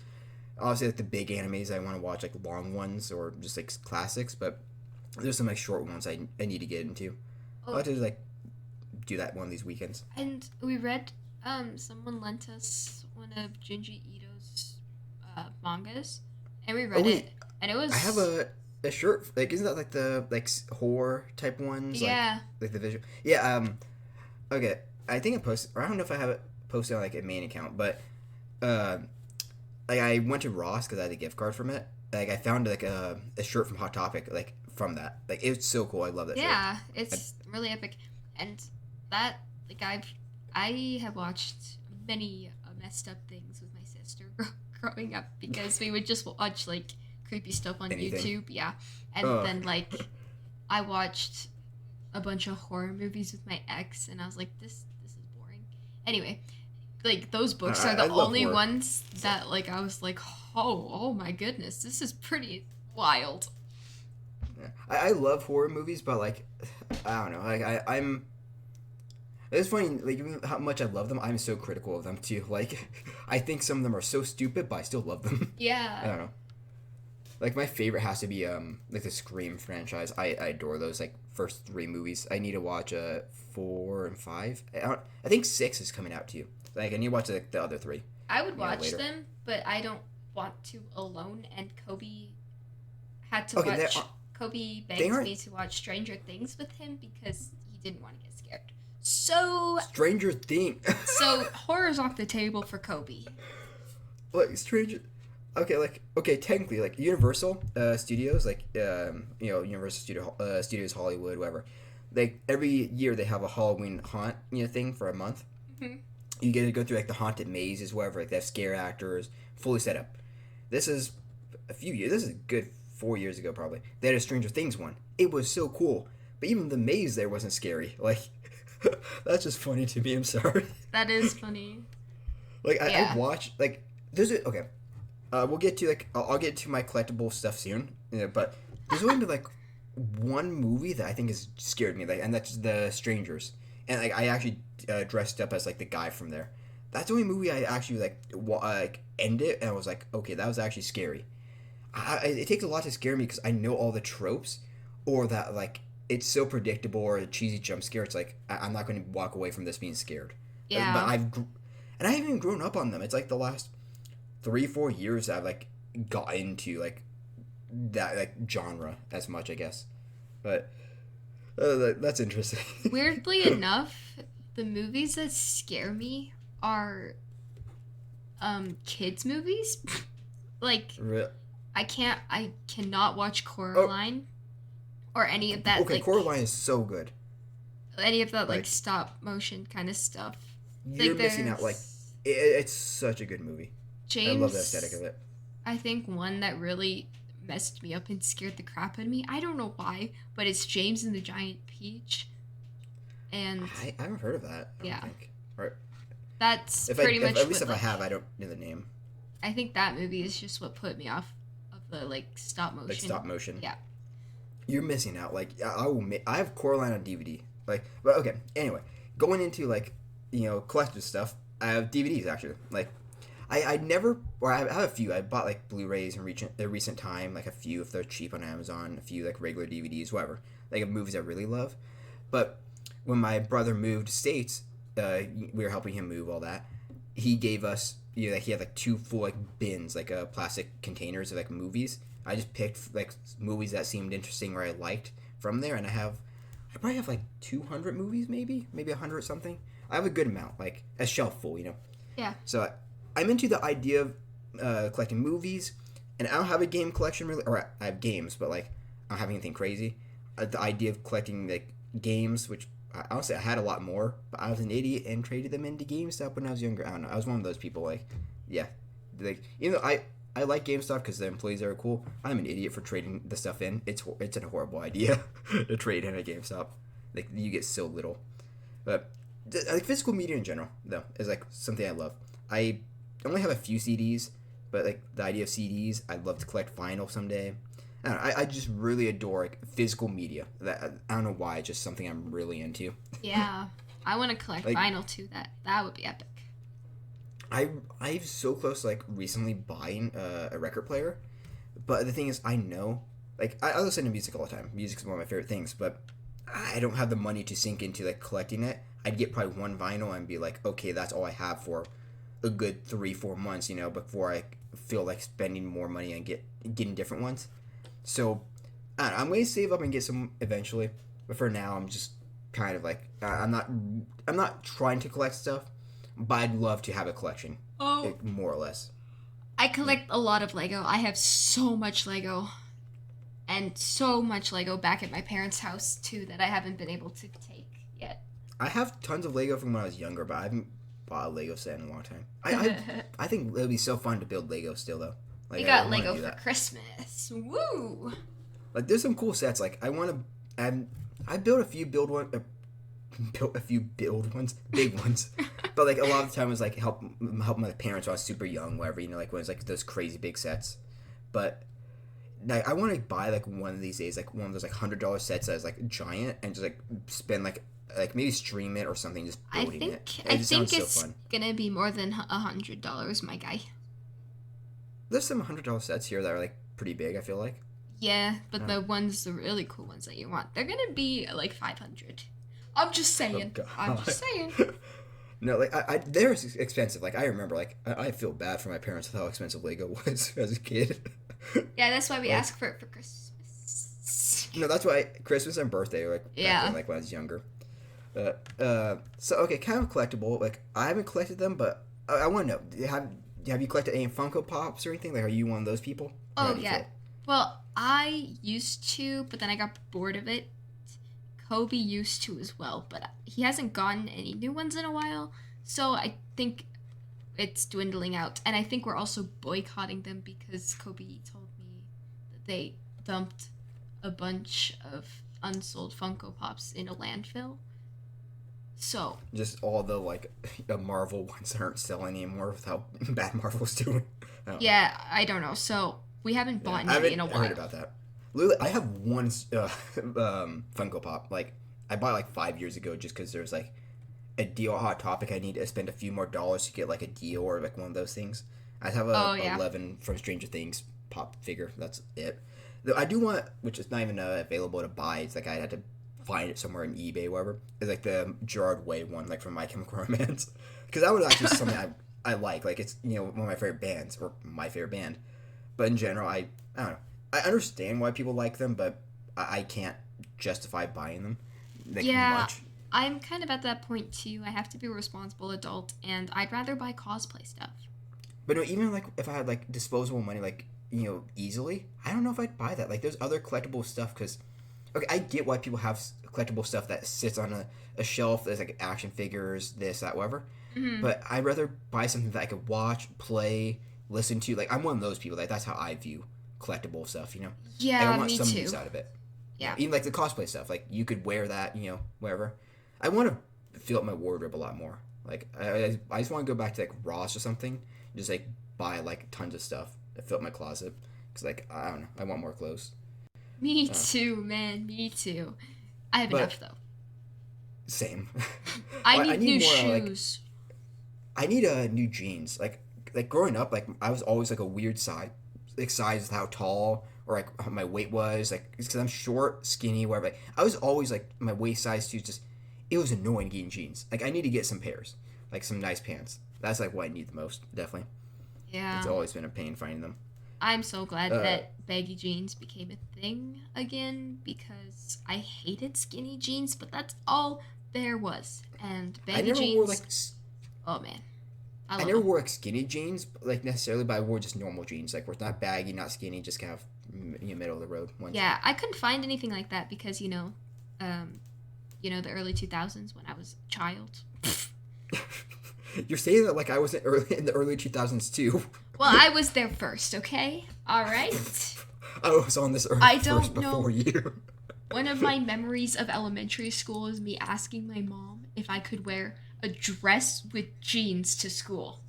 obviously like the big animes I want to watch, like long ones or just like classics. But there's some like short ones I need to get into. I'll Oh, have to like do that one of these weekends. and we read someone lent us one of Junji Ito's mangas, and we read wait. it, and it was I have a shirt. Like isn't that like the like horror type ones? yeah. Like the visual. Yeah. Okay. I think I posted. Or I don't know if I have it posted on like a main account, but uh, like I went to Ross because I had a gift card from it. Like I found like a shirt from Hot Topic like from that. Like it's so cool. I love that shirt. Yeah, it's really epic, and that like I have watched many messed up things with my sister growing up because we would just watch like creepy stuff on Anything. YouTube, yeah, and Ugh. then like I watched a bunch of horror movies with my ex, and I was like, this is boring. Anyway, like those books are I the love only horror. ones that like I was like, oh my goodness, this is pretty wild. Yeah. I love horror movies, but like I don't know. Like I'm. It's funny, like even how much I love them. I'm so critical of them too. Like, I think some of them are so stupid, but I still love them. I Yeah. don't know. Like my favorite has to be like the Scream franchise. I adore those like first 3 movies. I need to watch 4 and 5. I think 6 is coming out too. Like I need to watch like the other 3. I would Yeah, watch later. them, but I don't want to alone. And Kobe had to Okay, watch. Kobe they begged aren't me to watch Stranger Things with him because he didn't want to get scared. So, Stranger Things. horror's off the table for Kobe. Like Stranger. Okay, technically, like Universal Studios, like Universal Studios Hollywood, whatever. Like every year they have a Halloween haunt thing for a month. Mm-hmm. You get to go through like the haunted mazes, whatever. Like they have scare actors, fully set up. This is a few years. This is a good 4 years ago, probably. They had a Stranger Things one. It was so cool, but even the maze there wasn't scary. Like that's just funny to me. I'm sorry. That is funny. Like Yeah. I watch like there's a okay. We'll get to like I'll get to my collectible stuff soon. But there's only been like one movie that I think has scared me, like, and that's The Strangers. And like I actually dressed up as like the guy from there. That's the only movie I actually like ended, and I was like, okay, that was actually scary. It takes a lot to scare me because I know all the tropes, or that like it's so predictable or a cheesy jump scare. It's like I'm not going to walk away from this being scared. Yeah. But I haven't even grown up on them. It's like the last 3-4 years I've like got into like that like genre as much, I guess. But that's interesting. Weirdly enough, the movies that scare me are kids movies. Like I cannot watch Coraline or any of that. Okay, like, Coraline is so good. Any of that like Like, stop motion kind of stuff. You're Like, missing out. Like it's such a good movie. James, I love the aesthetic of it. I think one that really messed me up and scared the crap out of me. I don't know why, but it's James and the Giant Peach. And I haven't heard of that. I yeah. don't think. Right. That's If pretty much at least what, if I have, I don't know the name. I think that movie is just what put me off of the like stop motion. Like stop motion. Yeah. You're missing out. Like I have Coraline on DVD. Like, but okay. Anyway, going into like collector's stuff. I have DVDs actually. Like, I never, or I have a few. I bought like Blu-rays in recent time. Like a few if they're cheap on Amazon. A few like regular DVDs, whatever. Like of movies I really love. But when my brother moved to States, we were helping him move all that. He gave us, like he had like 2 full like bins, like plastic containers of like movies. I just picked like movies that seemed interesting or I liked from there, and I probably have like 200 movies, maybe 100 something. I have a good amount, like a shelf full, Yeah. So I'm into the idea of collecting movies, and I don't have a game collection really, or I have games, but like I don't have anything crazy. The idea of collecting like games, which honestly I had a lot more, but I was an idiot and traded them into GameStop when I was younger. I don't know. I was one of those people. Like, yeah, like I like GameStop because the employees are cool. I'm an idiot for trading the stuff in. It's a horrible idea to trade in at GameStop. Like you get so little, but like physical media in general though is like something I love. I only have a few CDs, but like the idea of CDs, I'd love to collect vinyl someday. I don't know, I just really adore like physical media. That I don't know why, it's just something I'm really into. Yeah. I want to collect Like, vinyl too. That would be epic. I'm so close to like recently buying a record player, but the thing is I know like I listen to music all the time. Music's one of my favorite things, but I don't have the money to sink into like collecting it. I'd get probably one vinyl and be like, okay, that's all I have for a good 3-4 months, before I feel like spending more money and getting different ones. So I don't know, I'm going to save up and get some eventually, but for now I'm just kind of like I'm not trying to collect stuff, but I'd love to have a collection. Oh. More or less. I collect a lot of Lego. I have so much Lego. And so much Lego back at my parents' house, too, that I haven't been able to take yet. I have tons of Lego from when I was younger, but I haven't bought a Lego set in a long time. I think it would be so fun to build Lego still, though. Like, We got I wanna Lego do for that. Christmas. Woo! Like, there's some cool sets. Like, I want to... I built a few build ones, big ones. But, like, a lot of the time it was, like, help my parents when I was super young, whatever, like, when it was, like, those crazy big sets. But... like I want to buy like one of these days, like one of those like $100 sets that is like giant, and just like spend like maybe stream it or something, just building it. I just think sounds it's so fun. gonna be more than $100, my guy. There's some $100 sets here that are like pretty big. I feel like. Yeah, but the really cool ones that you want, they're gonna be like 500. I'm just saying. Oh, I'm just saying. No, like they're expensive. Like I remember, like I feel bad for my parents with how expensive Lego was as a kid. Yeah, that's why we Like, ask for it for Christmas. no, that's why Christmas and birthday, like back Yeah. then, like when I was younger. So okay, kind of collectible. Like I haven't collected them, but I want to know have you collected any Funko Pops or anything? Like, are you one of those people? Or how Oh do you yeah. feel? Well, I used to, but then I got bored of it. Kobe used to as well, but he hasn't gotten any new ones in a while. So I think it's dwindling out. And I think we're also boycotting them because Kobe told me that they dumped a bunch of unsold Funko Pops in a landfill. So, Just all the like Marvel ones that aren't selling anymore with how bad Marvel's doing. I don't know. yeah, I don't know. So, we haven't Yeah, bought I any in haven't a heard while. about that. Literally, I have one Funko Pop. Like I bought it, like 5 years ago, just because there's like a deal on Hot Topic. I need to spend a few more dollars to get like a deal or like one of those things. I have a Oh, yeah. 11 from Stranger Things pop figure. That's it. Though I do want, which is not even available to buy. It's like I had to find it somewhere in eBay, or whatever. It's like the Gerard Way one, like from My Chemical Romance, because that was actually something I like. Like it's one of my favorite bands or my favorite band. But in general, I don't know. I understand why people like them, but I can't justify buying them like Yeah, much. I'm kind of at that point too. I have to be a responsible adult, and I'd rather buy cosplay stuff. But no, even like if I had like disposable money, like easily, I don't know if I'd buy that. Like there's other collectible stuff because okay, I get why people have collectible stuff that sits on a shelf. There's like action figures, this, that, whatever. Hmm. But I'd rather buy something that I could watch, play, listen to. Like I'm one of those people. Like that's how I view collectible stuff. Like I Yeah, want me some use too. out of it. Yeah. Even like the cosplay stuff. Like you could wear that. Wherever. I want to fill up my wardrobe a lot more. Like I just want to go back to like Ross or something. Just like buy like tons of stuff to fill up my closet. Cause like I don't know. I want more clothes. Me Uh, too, man. Me too. I have but enough though. same. I I need need new more like shoes. I need new jeans. Like growing up, like I was always like a weird size, like size with how tall or like how my weight was. Like because I'm short, skinny, whatever. Like I was always like my waist size too. Just it was annoying getting jeans. Like I need to get some pairs, like some nice pants. That's like what I need the most. Definitely, it's Yeah. always been a pain finding them. I'm so glad Uh, that baggy jeans became a thing again because I hated skinny jeans, but that's all there was. And I baggy never wore jeans, like oh man, I I love never them. wore like skinny jeans like necessarily, but I wore just normal jeans, like where it's not baggy, not skinny, just kind of middle of the road ones. Yeah, I couldn't find anything like that because um, the early 2000s when I was a child. You're saying that like I was in the early 2000s too. Well, I was there first, okay? All right. I was on this earth I first don't before know. you. One of my memories of elementary school is me asking my mom if I could wear a dress with jeans to school.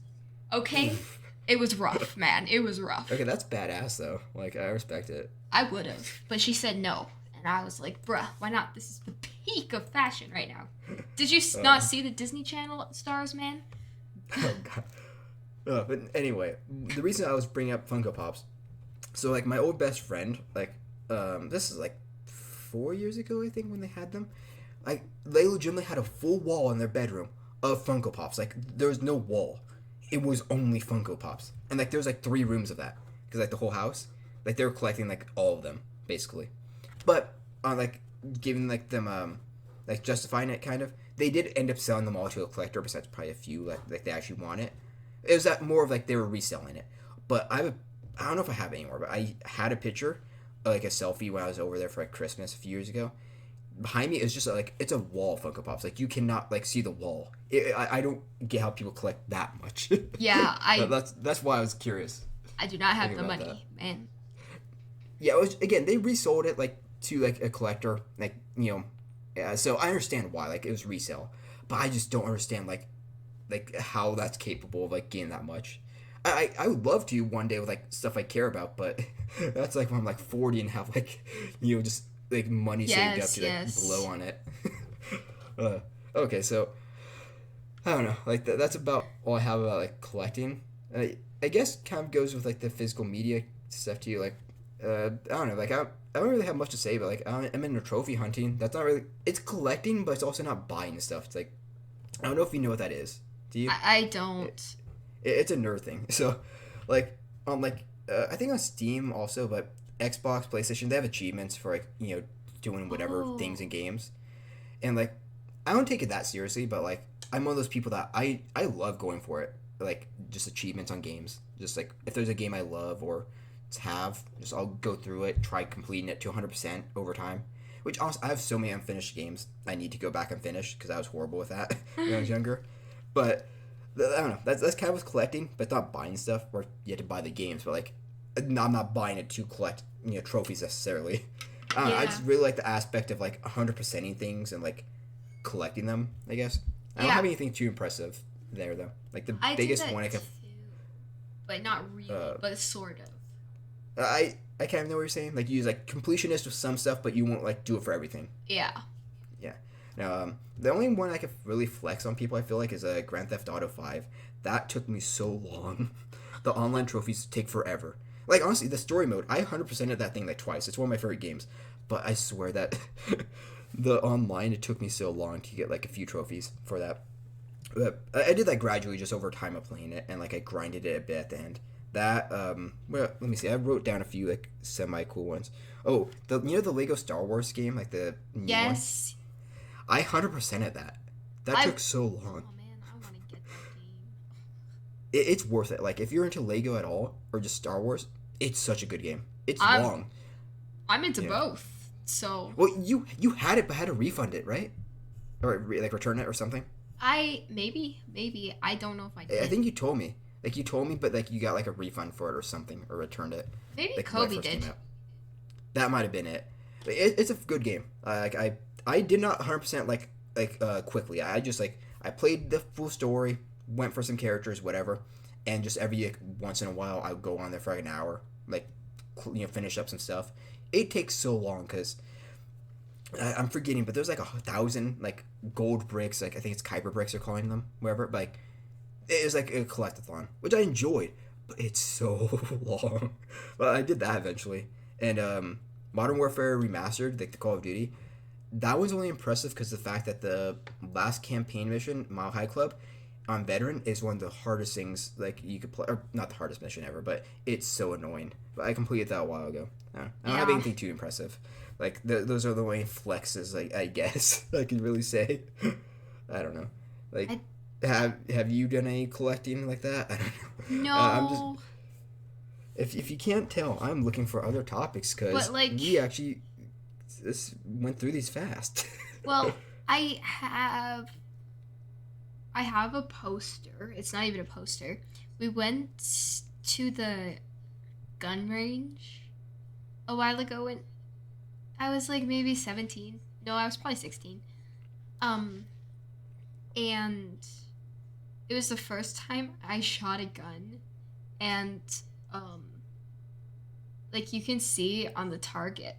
Okay? Oof. It was rough, man. It was rough. Okay, that's badass though. Like I respect it. I would have, but she said no. And I was like, bruh, why not? This is the peak of fashion right now. Did you not Um, see the Disney Channel stars, man? oh god. But anyway, the reason I was bringing up Funko Pops, so like my old best friend, like this is like 4 years ago I think when they had them. Like they legitimately had a full wall in their bedroom of Funko Pops. Like there was no wall. It was only Funko Pops. And like there was like 3 rooms of that. Because like the whole house. Like they were collecting like all of them, basically. But on like giving like them like justifying it kind of, they did end up selling them all to a collector besides probably a few like they actually want it. It was that more of like they were reselling it. But I don't know if I have it anymore, but I had a picture, like a selfie when I was over there for like Christmas a few years ago. Behind me is just like it's a wall of Funko Pops. Like you cannot like see the wall. I don't get how people collect that much. Yeah, That's why I was curious I do not have thinking the about that. money, man. Yeah, it was again they resold it like to like a collector, like yeah. So I understand why like it was resale, but I just don't understand like how that's capable of like getting that much. I would love to one day with like stuff I care about, but that's like when I'm like 40 and have like just like money saved up Yes, to like yes. blow on it. uh, okay, so I don't know, like that's about all I have about like collecting. I guess kind of goes with like the physical media stuff too. Like I don't know, like I don't really have much to say, but like I'm into trophy hunting. That's not really it's collecting, but it's also not buying stuff. It's like I don't know if you know what that is. Do you? I don't. It's a nerd thing. So, like on like I think on Steam also, but Xbox, PlayStation, they have achievements for like doing whatever things Oh. in games, and like I don't take it that seriously, but like I'm one of those people that I love going for it, like just achievements on games. Just like if there's a game I love or have, just I'll go through it, try completing it to 100% over time. Which also, I have so many unfinished games I need to go back and finish because I was horrible with that when I was younger. But I don't know. That's kind of with collecting, but not buying stuff where you have to buy the games. But like, no, I'm not buying it to collect trophies necessarily. I don't know. I Yeah. just really like the aspect of like 100%ing things and like collecting them. I guess I don't Yeah. have anything too impressive there though. Like the I do biggest that one I could. too, but not really, Uh, but sort of. I kind of know what you're saying. Like you use like completionist with some stuff, but you won't like do it for everything. Yeah. Yeah. Now, the only one I could really flex on people, I feel like, is a Grand Theft Auto 5. That took me so long. The online trophies take forever. Like, honestly, the story mode, I 100%ed that thing like twice. It's one of my favorite games. But I swear that the online, it took me so long to get like a few trophies for that. But I did that gradually just over time of playing it, and like I grinded it a bit at the end. That well, let me see. I wrote down a few like semi cool ones. Oh, the Lego Star Wars game, like the new one. Yes. I 100%ed that. That I. took so long. Oh man, I want to get that game. It's worth it. Like if you're into Lego at all or just Star Wars, it's such a good game. It's I'm long. I'm into Yeah. both. So Well, you had it, but had to refund it, right? Or like return it or something. I maybe I don't know if I I did. think you told me. Like you told me, but like you got like a refund for it or something, or returned it. Maybe Like when it Kobe first did. came out. That might have been it. But it's a good game. Like I did not 100% quickly. I just like I played the full story, went for some characters, whatever, and just every like, once in a while I would go on there for like an hour, like finish up some stuff. It takes so long because I'm forgetting, but there's like 1,000 like gold bricks. Like I think it's Kuiper bricks they're calling them, whatever. But like it was like a collectathon, which I enjoyed, but it's so long. But I did that eventually, and Modern Warfare Remastered, like the Call of Duty, that was only impressive because the fact that the last campaign mission, Mile High Club, on Veteran is one of the hardest things like you could play, or not the hardest mission ever, but it's so annoying. But I completed that a while ago. I don't have Yeah. anything too impressive. Like those are the only flexes, like I guess I can really say. I don't know. Like, I, have you done any collecting like that? I don't know. I'm just no, if you can't tell, I'm looking for other topics because but like, we actually went through these fast. well, I have I have a poster. It's not even a poster. We went to the gun range a while ago and I was like maybe 17. No, I was probably 16. Um and it was the first time I shot a gun and um like you can see on the target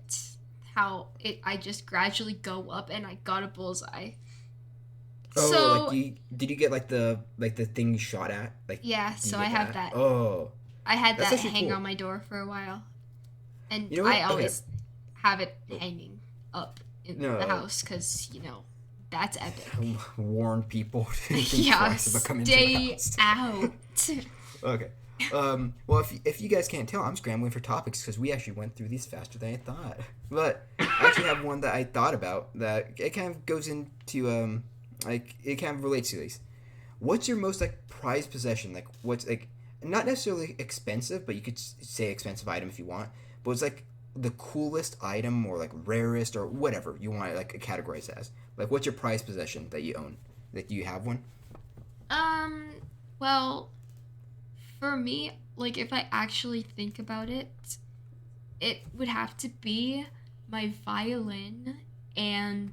how it I just gradually go up and I got a bullseye. Oh, like So did you get like the thing you shot at? Like yeah, did you so I get have that? that. Oh, I had that's that actually hang cool. on my door for a while. And You know I what? Okay. always have it hanging up in the No, house cuz that's epic. warn people to think Yeah, twice about coming to your stay house. out. Okay. Well, if you guys can't tell, I'm scrambling for topics because we actually went through these faster than I thought. But I actually have one that I thought about that it kind of goes into like it kind of relates to these. What's your most like prized possession? Like what's like not necessarily expensive, but you could say expensive item if you want. But it's like the coolest item or like rarest or whatever you want to like categorize it as. Like what's your prized possession that you own? Like you have one? Um well, for me, like if I actually think about it, it would have to be my violin and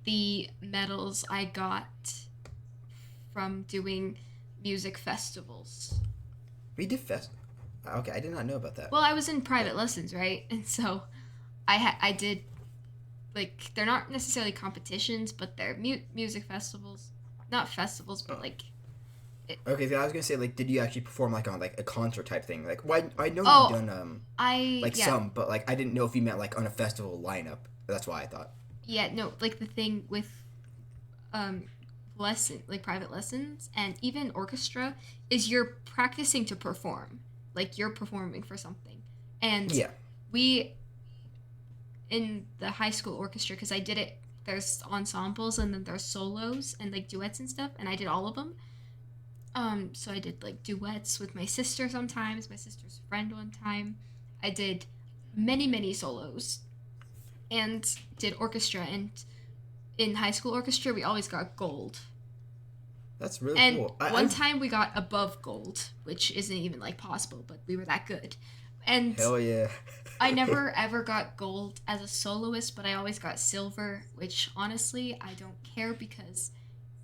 the medals I got from doing music festivals. We did fest. Okay, I did not know about that. Well, I was in Yeah. private lessons, right? And so I did like they're not necessarily competitions, but they're music festivals. Not festivals, but like Okay, so I was gonna say like, did you actually perform like on like a concert type thing? Like, why I know you've oh, done I like yeah. some, but like I didn't know if you meant like on a festival lineup. That's why I thought. Yeah, no, like the thing with um lesson like private lessons and even orchestra is you're practicing to perform. like you're performing for something. And Yeah. we, in the high school orchestra, because I did it, there's ensembles and then there's solos and like duets and stuff, and I did all of them. So I did like duets with my sister sometimes, my sister's friend one time. I did many, many solos and did orchestra. And in high school orchestra, we always got gold. That's really And cool. one time we got above gold, which isn't even like possible, but we were that good. And Hell yeah. I never ever got gold as a soloist, but I always got silver, which honestly I don't care because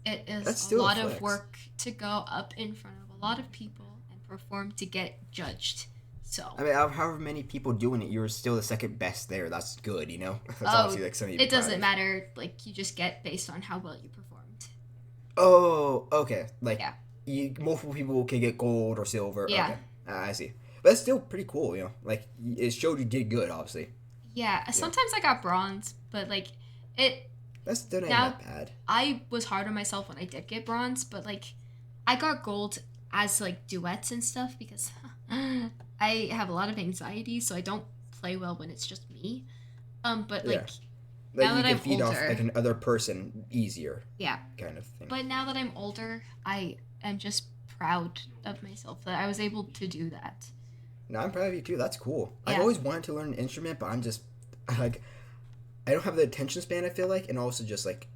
it is That's a still a lot of flex. work to go up in front of a lot of people and perform to get judged. So I mean, however many people doing it, you're still the second best there. That's good, you know? That's oh, obviously like something to be it proud doesn't of. matter. Like you just get based on how well you performed. Oh, okay. Like, Yeah. multiple people can get gold or silver. Yeah. Okay. I see. But that's still pretty cool, you know? Like, it showed you did good, obviously. Yeah. Sometimes I got bronze, but like it. That's still not Now that bad. I was hard on myself when I did get bronze, but like I got gold as like duets and stuff because I have a lot of anxiety, so I don't play well when it's just me. But Yeah. like Like, now you that can I'm feed off, older, like, another person easier, yeah. kind of thing. But now that I'm older, I am just proud of myself that I was able to do that. No, I'm proud of you, too. That's cool. I've Yeah. always wanted to learn an instrument, but I'm just, like, I don't have the attention span, I feel like, and also just, like,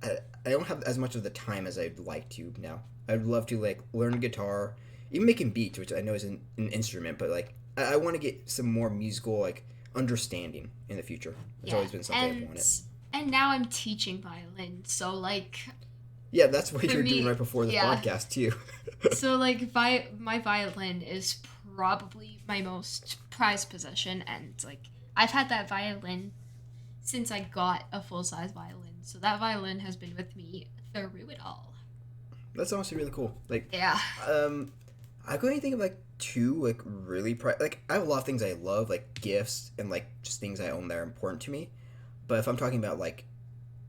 I don't have as much of the time as I'd like to now. I'd love to, like, learn guitar, even making beats, which I know is an instrument, but, like, I want to get some more musical, like, understanding in the future. It's always been something I've wanted. And now I'm teaching violin, so like Yeah, that's what for you're me, doing right before this yeah. podcast, too. So like my violin is probably my most prized possession, and like I've had that violin since I got a full-size violin, so that violin has been with me through it all. That's honestly really cool. Like, Yeah. I couldn't think of like two like really like I have a lot of things I love, like gifts and like just things I own that are important to me. But if I'm talking about like,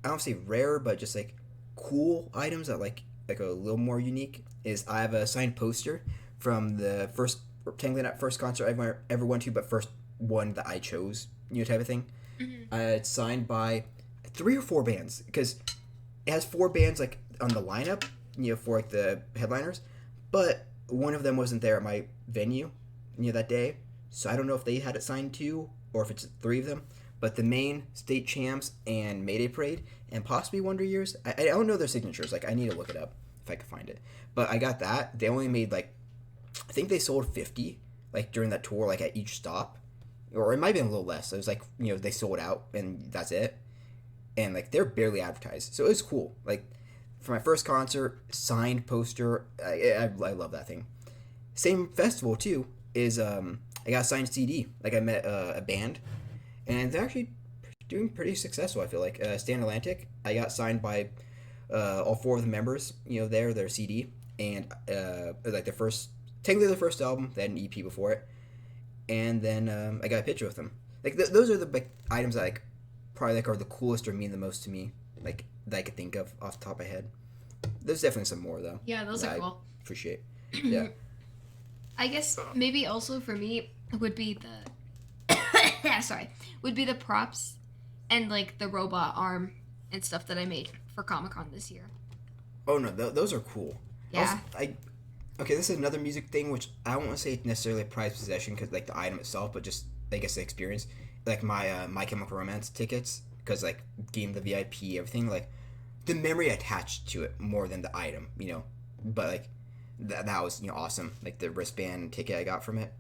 I don't say rare, but just like cool items that like a little more unique, is I have a signed poster from the first, technically not first concert I ever went to, but first one that I chose, you know, type of thing. Mm-hmm. It's signed by 3 or 4 bands because it has 4 bands like on the lineup, you know, for like the headliners, but one of them wasn't there at my venue, you know, that day. So I don't know if they had it signed too or if it's 3 of them. But the main State Champs and Mayday Parade and possibly Wonder Years, I don't know their signatures. Like, I need to look it up if I can find it. But I got that. They only made like, I think they sold 50 like during that tour, like at each stop, or it might have been a little less. It was like, you know, they sold out and that's it. And like they're barely advertised, so it was cool. Like for my first concert, signed poster, I love that thing. Same festival too is I got a signed CD. Like I met a band, and they're actually doing pretty successful. I feel like Stan Atlantic. I got signed by all 4 of the members. You know, their CD, and like technically the first album. They had an EP before it, and then I got a picture with them. Like those are the like items that like probably like are the coolest or mean the most to me. Like that I could think of off the top of my head. There's definitely some more though. Yeah, those that are cool. I appreciate. Yeah. I guess maybe also for me would be the would be the props and like the robot arm and stuff that I made for Comic-Con this year. Oh no, those are cool. Yeah. Okay, this is another music thing which I don't want to say necessarily a prized possession because like the item itself, but just I guess the experience. Like my My Chemical Romance tickets, because like getting the VIP, everything, like the memory attached to it more than the item, you know. But like that was, you know, awesome. Like the wristband ticket I got from it.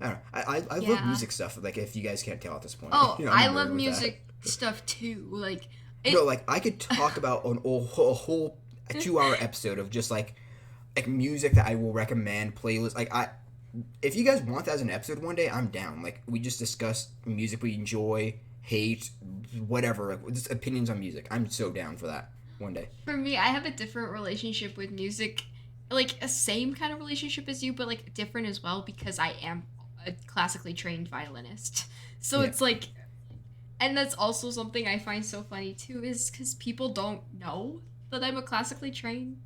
I don't know. I love Yeah. music stuff. Like if you guys can't tell at this point. Oh, You know, I'm I a nerd love with music stuff too. Like No, like I could talk about a whole 2-hour episode of just like music that I will recommend, playlists. Like if you guys want that as an episode one day, I'm down. Like we just discuss music we enjoy, hate, whatever, like, just opinions on music. I'm so down for that one day. For me, I have a different relationship with music, like a same kind of relationship as you, but like different as well because I am a classically trained violinist. So Yeah. it's like, and that's also something I find so funny too, is because people don't know that I'm a classically trained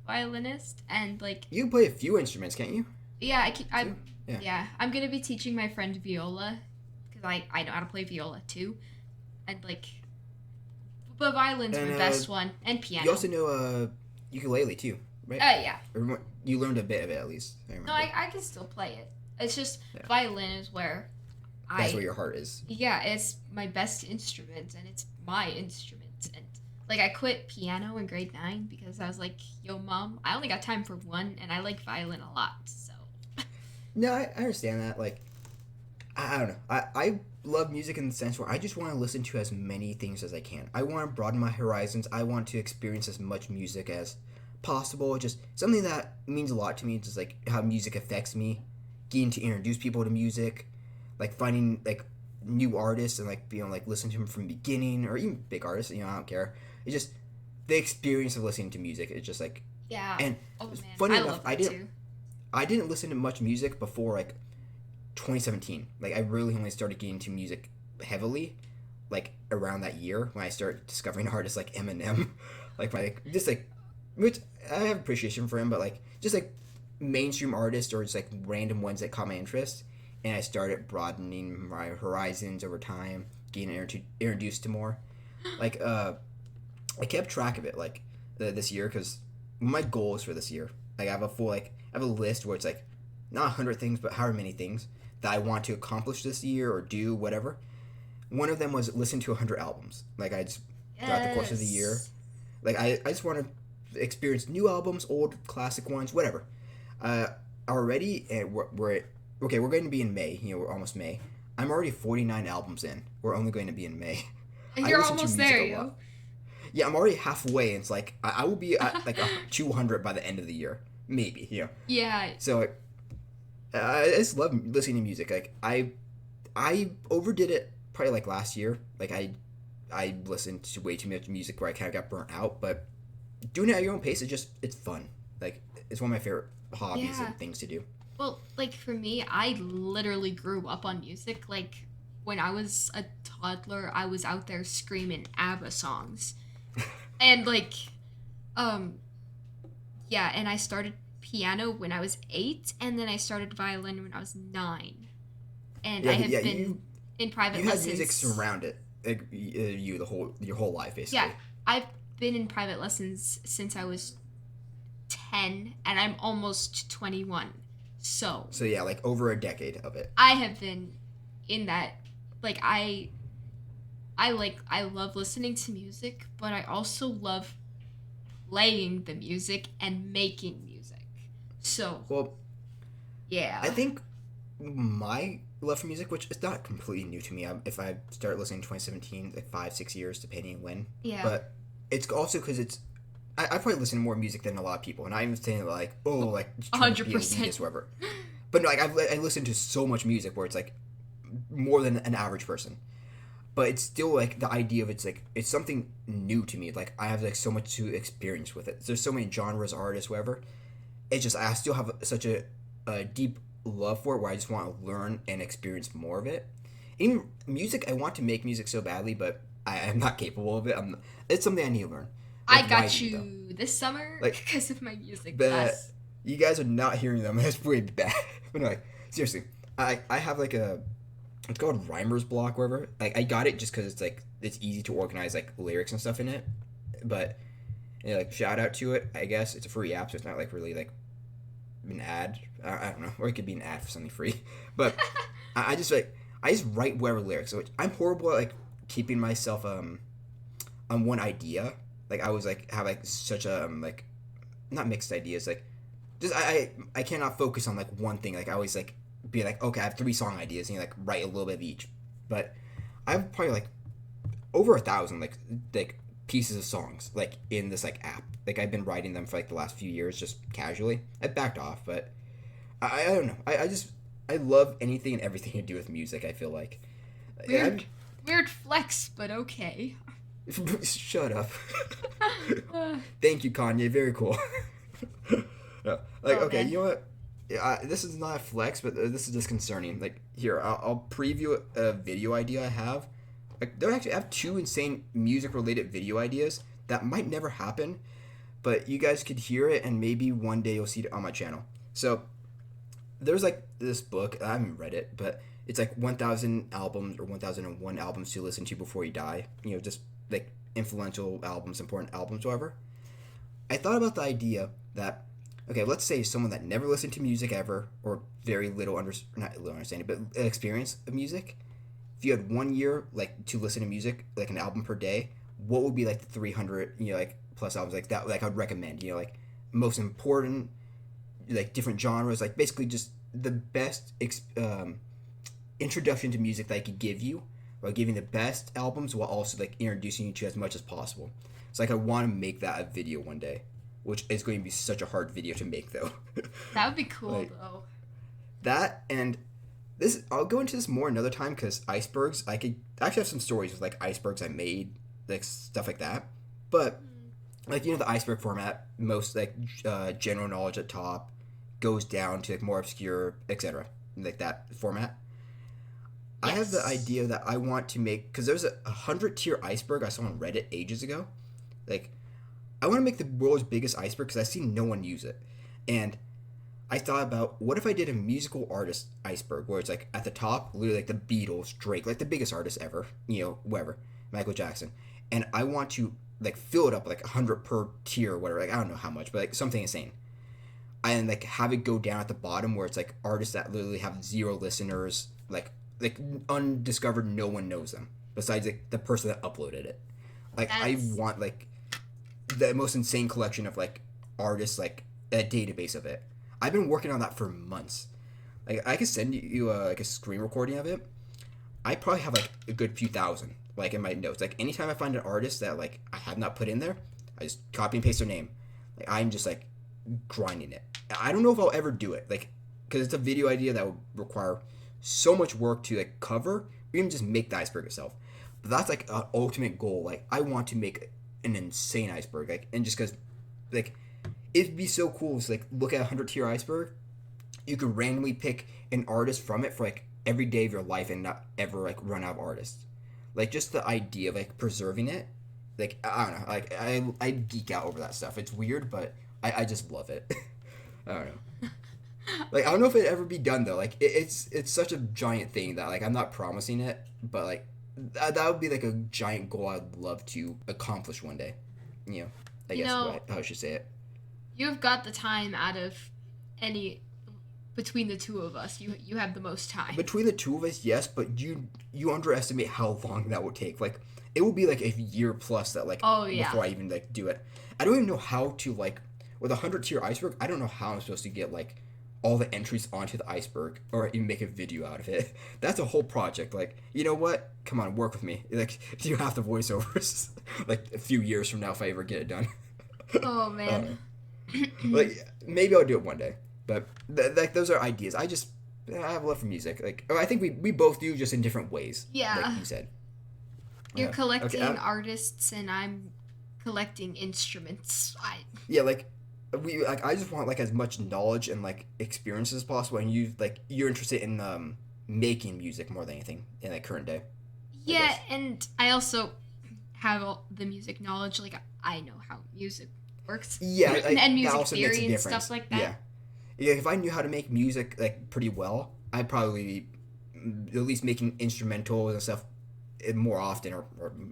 violinist, and like You can play a few instruments, can't you? Yeah, So, yeah. yeah, I'm gonna be teaching my friend viola because I know how to play viola too, and like, but violin's my And best one, and you piano. also know ukulele too, right? Yeah. You learned a bit of it at least. I No, remember. I can still play it. It's just Yeah, violin is where that's where I your heart is. yeah, it's my best instrument and it's my instrument. And like I quit piano in grade 9 because I was like, "Yo, mom, I only got time for one and I like violin a lot." So, No, I understand that. Like, I don't know. I love music in the sense where I just want to listen to as many things as I can. I want to broaden my horizons. I want to experience as much music as possible. Just something that means a lot to me. Just like how music affects me. Getting to introduce people to music, like finding like new artists and like like listening to them from the beginning or even big artists. I don't care. It's just the experience of listening to music. It's just like, yeah. and Oh it's man, funny I enough, love that too. I didn't listen to much music before like 2017. Like I really only started getting into music heavily like around that year when I started discovering artists like Eminem, like my just like which I have appreciation for him, but like just like mainstream artists or just like random ones that caught my interest, and I started broadening my horizons over time, getting introduced to more. Like I kept track of it like this year because my goals for this year, like I have a list where it's like not 100 things but however many things that I want to accomplish this year or do whatever. One of them was listen to 100 albums. Like I just throughout the course of the year, Yes. like I just want to experience new albums, old classic ones, whatever. Uh, already, and we're okay. We're going to be in May. We're almost May. I'm already 49 albums in. We're only going to be in May. I You're listen to almost music there, a yo. lot. Yeah, I'm already halfway. And it's like I will be at like 200 by the end of the year, maybe. Yeah. So I just love listening to music. Like I overdid it probably like last year. Like I listened to way too much music where I kind of got burnt out. But doing it at your own pace, it's fun. Like it's one of my favorite hobbies Yeah. and things to do. Well, like for me, I literally grew up on music. Like when I was a toddler, I was out there screaming ABBA songs. And like um yeah, and I started piano when I was 8 and then I started violin when I was 9. And I Yeah. have been in private You had music lessons. surround it, like you the whole your whole life Yeah, basically. I've been in private lessons since I was 10 and I'm almost 21. So, So yeah, like over a decade of it. I have been in that like I love listening to music, but I also love playing the music and making music. So, Well, I yeah. think my love for music, which is not completely new to me, if I start listening in 2017, like 5 6 years depending on when, Yeah. but it's also because I probably listen to more music than a lot of people, and I'm saying like like trying to be 100%. elitist or whatever, but no, like I listen to so much music where it's like more than an average person, but it's still like the idea of it's something new to me. Like I have like so much to experience with it. There's so many genres, artists, whatever. It's just I still have such a deep love for it where I just want to learn and experience more of it. Even music, I want to make music so badly, but I am not capable of it. It's something I need to learn. I Like got writing though, you this summer like because of my music the class. you guys are not hearing them. That's way bad. But no, like seriously, I have like a it's called Rhymer's Block, wherever. Like I got it just because it's like it's easy to organize like lyrics and stuff in it. But like shout out to it. I guess it's a free app, so it's not like really like an ad. I don't know, or it could be an ad for something free. But I just like I just write whatever lyrics. So I'm horrible at like keeping myself on one idea. Like I was like have like such a like not mixed ideas. Like just I cannot focus on like one thing. Like I always like be like okay I have 3 song ideas and you like write a little bit of each. But I have probably like over 1,000 like pieces of songs like in this like app. Like I've been writing them for like the last few years just casually. I backed off, but I don't know. I just I love anything and everything to do with music. I feel like Weird, weird flex, but okay. shut up. Thank you, Kanye. Very cool. No, like Oh okay, man. you know what? Yeah, this is not a flex, but this is just concerning. Like here, I'll preview a video idea I have. Like there actually I have 2 insane music related video ideas that might never happen, but you guys could hear it and maybe one day you'll see it on my channel. So there's like this book. I haven't read it, but it's like 1,000 albums or 1,001 albums to listen to before you die. Just like influential albums, important albums, whatever. I thought about the idea that, okay, let's say someone that never listened to music ever, or very little not little understanding, but experience of music. If you had 1 year like to listen to music, like an album per day, what would be like the 300 like plus albums like that, like I'd recommend, like most important, like different genres, like basically just the best introduction to music that I could give you, while giving the best albums while also like introducing you to as much as possible. So like I want to make that a video one day, which is going to be such a hard video to make though. That would be cool like, though. That and this, I'll go into this more another time because icebergs, I could actually have some stories with like icebergs I made, like stuff like that. But like the iceberg format, most like general knowledge at top, goes down to like more obscure, etc. Like that format. Yes. I have the idea that I want to make, because there's a 100-tier iceberg I saw on Reddit ages ago. Like, I want to make the world's biggest iceberg because I've seen no one use it. And I thought about, what if I did a musical artist iceberg where it's like at the top, literally like the Beatles, Drake, like the biggest artist ever, whoever, Michael Jackson. And I want to like fill it up like 100 per tier or whatever. Like, I don't know how much, but like something insane. And like have it go down at the bottom where it's like artists that literally have 0 listeners, like undiscovered, no one knows them besides like the person that uploaded it. Like I want like the most insane collection of like artists, like a database of it. I've been working on that for months. Like I could send you like a screen recording of it. I probably have like a good few thousand like in my notes. Like anytime I find an artist that like I have not put in there, I just copy and paste their name. Like I'm just like grinding it. I don't know if I'll ever do it, like, because it's a video idea that would require so much work to like cover, or even just make the iceberg itself. But that's like an ultimate goal. Like I want to make an insane iceberg, like, and just because like it'd be so cool to like look at a 100-tier iceberg, you could randomly pick an artist from it for like every day of your life and not ever like run out of artists. Like just the idea of like preserving it, like I don't know, like I geek out over that stuff. It's weird, but I just love it. I don't know. Like I don't know if it'd ever be done though. Like it's such a giant thing that like I'm not promising it, but like that would be like a giant goal I'd love to accomplish one day. I guess how I should say it. You've got the time out of any between the two of us. You have the most time. Between the two of us, yes, but you underestimate how long that would take. Like it will be like a year plus that like before I even like do it. I don't even know how to like with a 100-tier iceberg. I don't know how I'm supposed to get like all the entries onto the iceberg or even make a video out of it. That's a whole project. Like, you know what? Come on, work with me. Like, you have the voiceovers like a few years from now if I ever get it done. Oh man. Like maybe I'll do it one day. But like those are ideas. I have love for music. Like I think we both do, just in different ways. Yeah. Like you said. You're collecting artists and I'm collecting instruments. Yeah, like I just want like as much knowledge and like experience as possible, and you're interested in making music more than anything in like current day. Yeah, and I also have all the music knowledge. Like I know how music works. Yeah, like, and music theory and stuff like that. Yeah, if I knew how to make music like pretty well, I'd probably be at least making instrumentals and stuff more often, or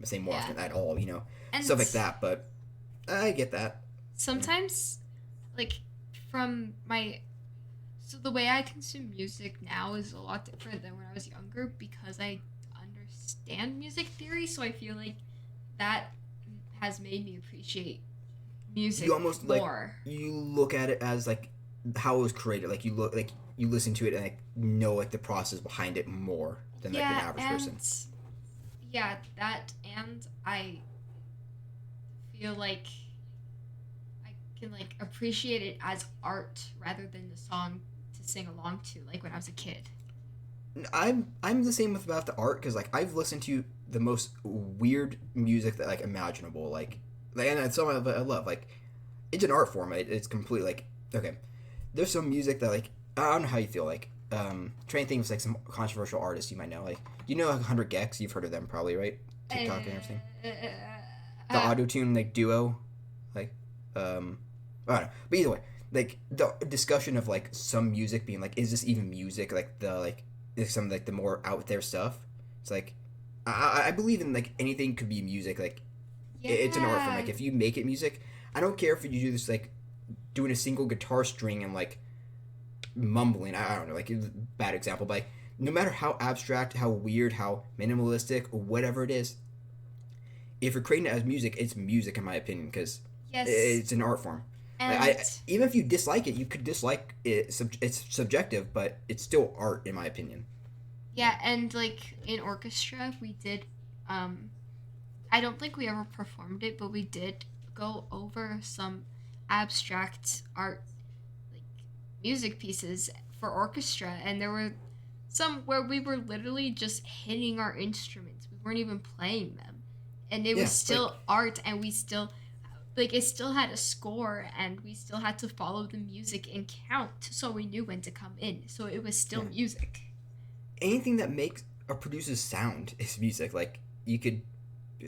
say more often at all, and stuff like that. But I get that. Sometimes, like so the way I consume music now is a lot different than when I was younger because I understand music theory. So I feel like that has made me appreciate music you almost more. Like you look at it as like how it was created. Like you listen to it and like know like the process behind it more than like an average person. Yeah, that, and I feel like I can like appreciate it as art rather than the song to sing along to, like when I was a kid. I'm the same about the art because like I've listened to the most weird music that like imaginable, like and some of it I love. Like it's an art form. It's completely like okay. There's some music that like I don't know how you feel like. Trying to think of like some controversial artists you might know, like 100 Gex. You've heard of them probably, right? TikTok and everything. The auto-tune like duo, like I don't know. But either way, like the discussion of like some music being like, is this even music? Like some like the more out there stuff. It's like I believe in like anything could be music. Like it's an art form. Yeah. Like if you make it music, I don't care if you do this like doing a single guitar string and like mumbling. I don't know, like bad example, but like, no matter how abstract, how weird, how minimalistic, or whatever it is, if you're creating it as music, it's music in my opinion because Yes. it's an art form. Like, And even if you dislike it, you could dislike it. It's subjective, but it's still art in my opinion. yeah, and like in orchestra, we did. I don't think we ever performed it, but we did go over some abstract art, like music pieces for orchestra, and there were some where we were literally just hitting our instruments. We weren't even playing them, and it was Yeah, like still art, and we still like it still had a score, and we still had to follow the music and count so we knew when to come in. So it was still yeah. music. Anything that makes or produces sound is music. Like you could,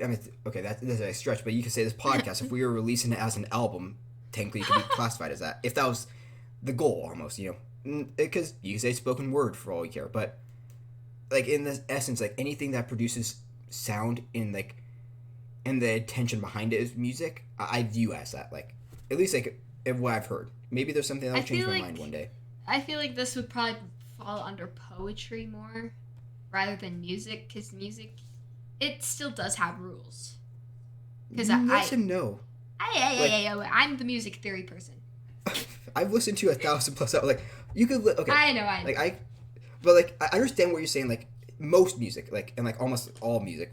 I mean, okay, that's a stretch, but you could say this podcast, if we were releasing it as an album, technically it could be classified as that. If that was the goal, almost, because you can say spoken word for all you care, but like in the essence, like anything that produces sound in like and the intention behind it is music, I view as that. Like at least like what I've heard. Maybe there's something that I will change feel my like mind one day. I feel like this would probably fall under poetry more rather than music, because music, it still does have rules. Because Yes and no. Like I'm the music theory person. I've listened to 1,000 plus hours. Like you could okay. I know. Like but like I understand what you're saying. Like most music, like and like almost all music,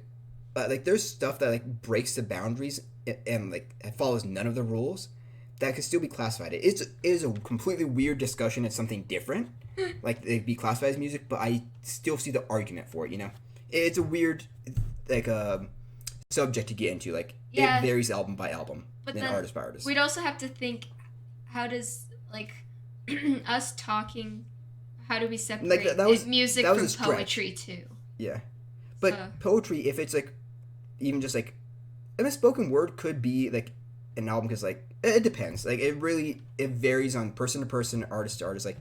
like there's stuff that like breaks the boundaries and like follows none of the rules that could still be classified. It is a completely weird discussion. It's something different. Like it'd be classified as music, but I still see the argument for it. It's a weird like subject to get into. Like Yeah, it varies album by album but and then artist by artist. we'd also have to think, how does like us talking, how do we Like separate was music that was from a stretch. poetry too? Yeah, but So poetry, if it's like even just like, I mean, spoken word could be like an album because like it depends. Like it varies on person to person, artist to artist. Like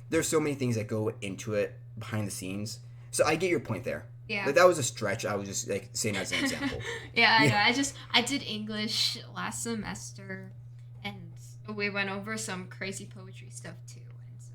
there's so many things that go into it behind the scenes. So I get your point there. yeah. Like that was a stretch. I was just like saying as an example. Yeah, I know. Yeah, I did English last semester, and we went over some crazy poetry stuff too, and so.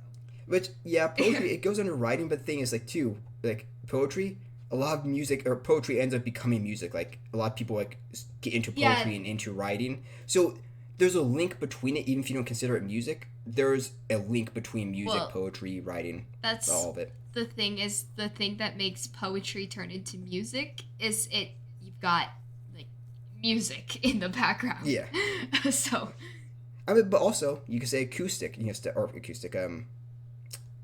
which yeah, poetry it goes under writing, but the thing is like too like poetry. A lot of music or poetry ends up becoming music. Like a lot of people like get into Yeah, poetry and into writing. So there's a link between it, even if you don't consider it music. There's a link between music, well, poetry, writing, that's all of it. the thing is the thing that makes poetry turn into music is you've got like music in the background. Yeah, So I mean, but also you could say acoustic. Or acoustic.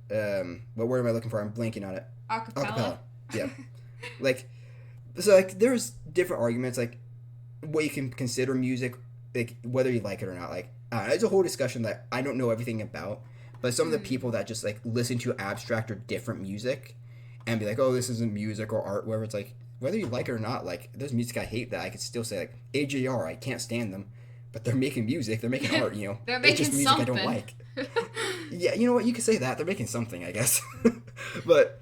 What word am I looking for? I'm blanking on it. acapella. Acapella. Yeah. Like, so like there's different arguments like what you can consider music, like whether you like it or not. Like, it's a whole discussion that I don't know everything about. But some of the people that just like listen to abstract or different music and be like, oh, this isn't music or art, whatever. It's like whether you like it or not. Like, there's music I hate that I could still say like AJR. I can't stand them, but they're making music. They're making art. They're It's just making music something. I don't like. Yeah, you know what? You could say that they're making something, I guess. But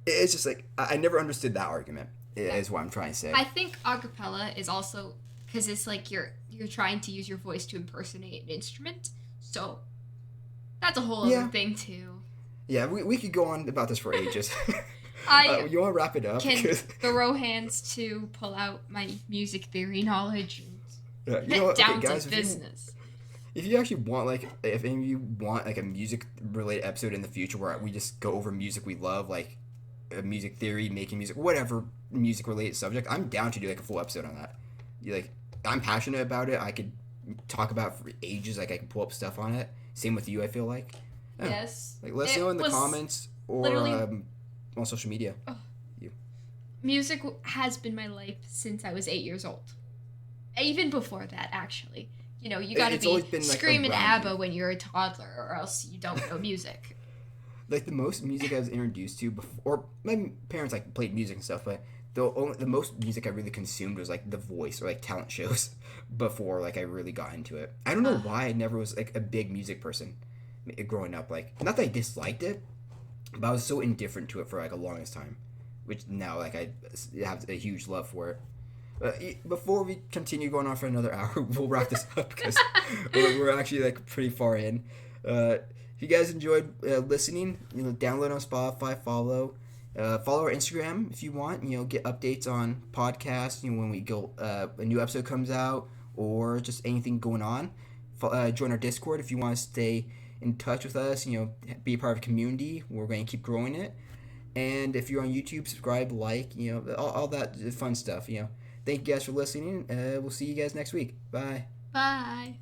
it's just like I never understood that argument. Is what I'm trying to say. I think acapella is also because it's like you're trying to use your voice to impersonate an instrument. So that's a whole Yeah. other thing too. Yeah, we could go on about this for ages. I You want to wrap it up? can 'Cause- throw hands to pull out my music theory knowledge and yeah, get what? down Okay, guys, to business. if you actually want like if any of you want like a music related episode in the future where we just go over music we love, like music theory, making music, whatever music related subject, I'm down to do like a full episode on that. Like I'm passionate about it. I could talk about it for ages. Like I can pull up stuff on it. Same with you. I feel like. Yeah. Yes. Like let us It know in the was comments or literally- on social media. Music has been my life since I was 8 years old. Even before that, actually. You gotta It's always be been, like, screaming around ABBA you. when you're a toddler, or else you don't know music. Like the most music I was introduced to before, or my parents like played music and stuff, but the most music I really consumed was like The Voice or like talent shows before like I really got into it. I don't know Uh, why I never was like a big music person growing up. Like not that I disliked it, but I was so indifferent to it for like a longest time, which now like I have a huge love for it. Before we continue going on for another hour, we'll wrap this up because we're actually like pretty far in. If you guys enjoyed listening, download on Spotify, follow our Instagram if you want. Get updates on podcasts. When we go, a new episode comes out, or just anything going on. Join our Discord if you want to stay in touch with us. Be a part of a community. We're going to keep growing it. And if you're on YouTube, subscribe, like, all that fun stuff. Thank you guys for listening. We'll see you guys next week. Bye. bye.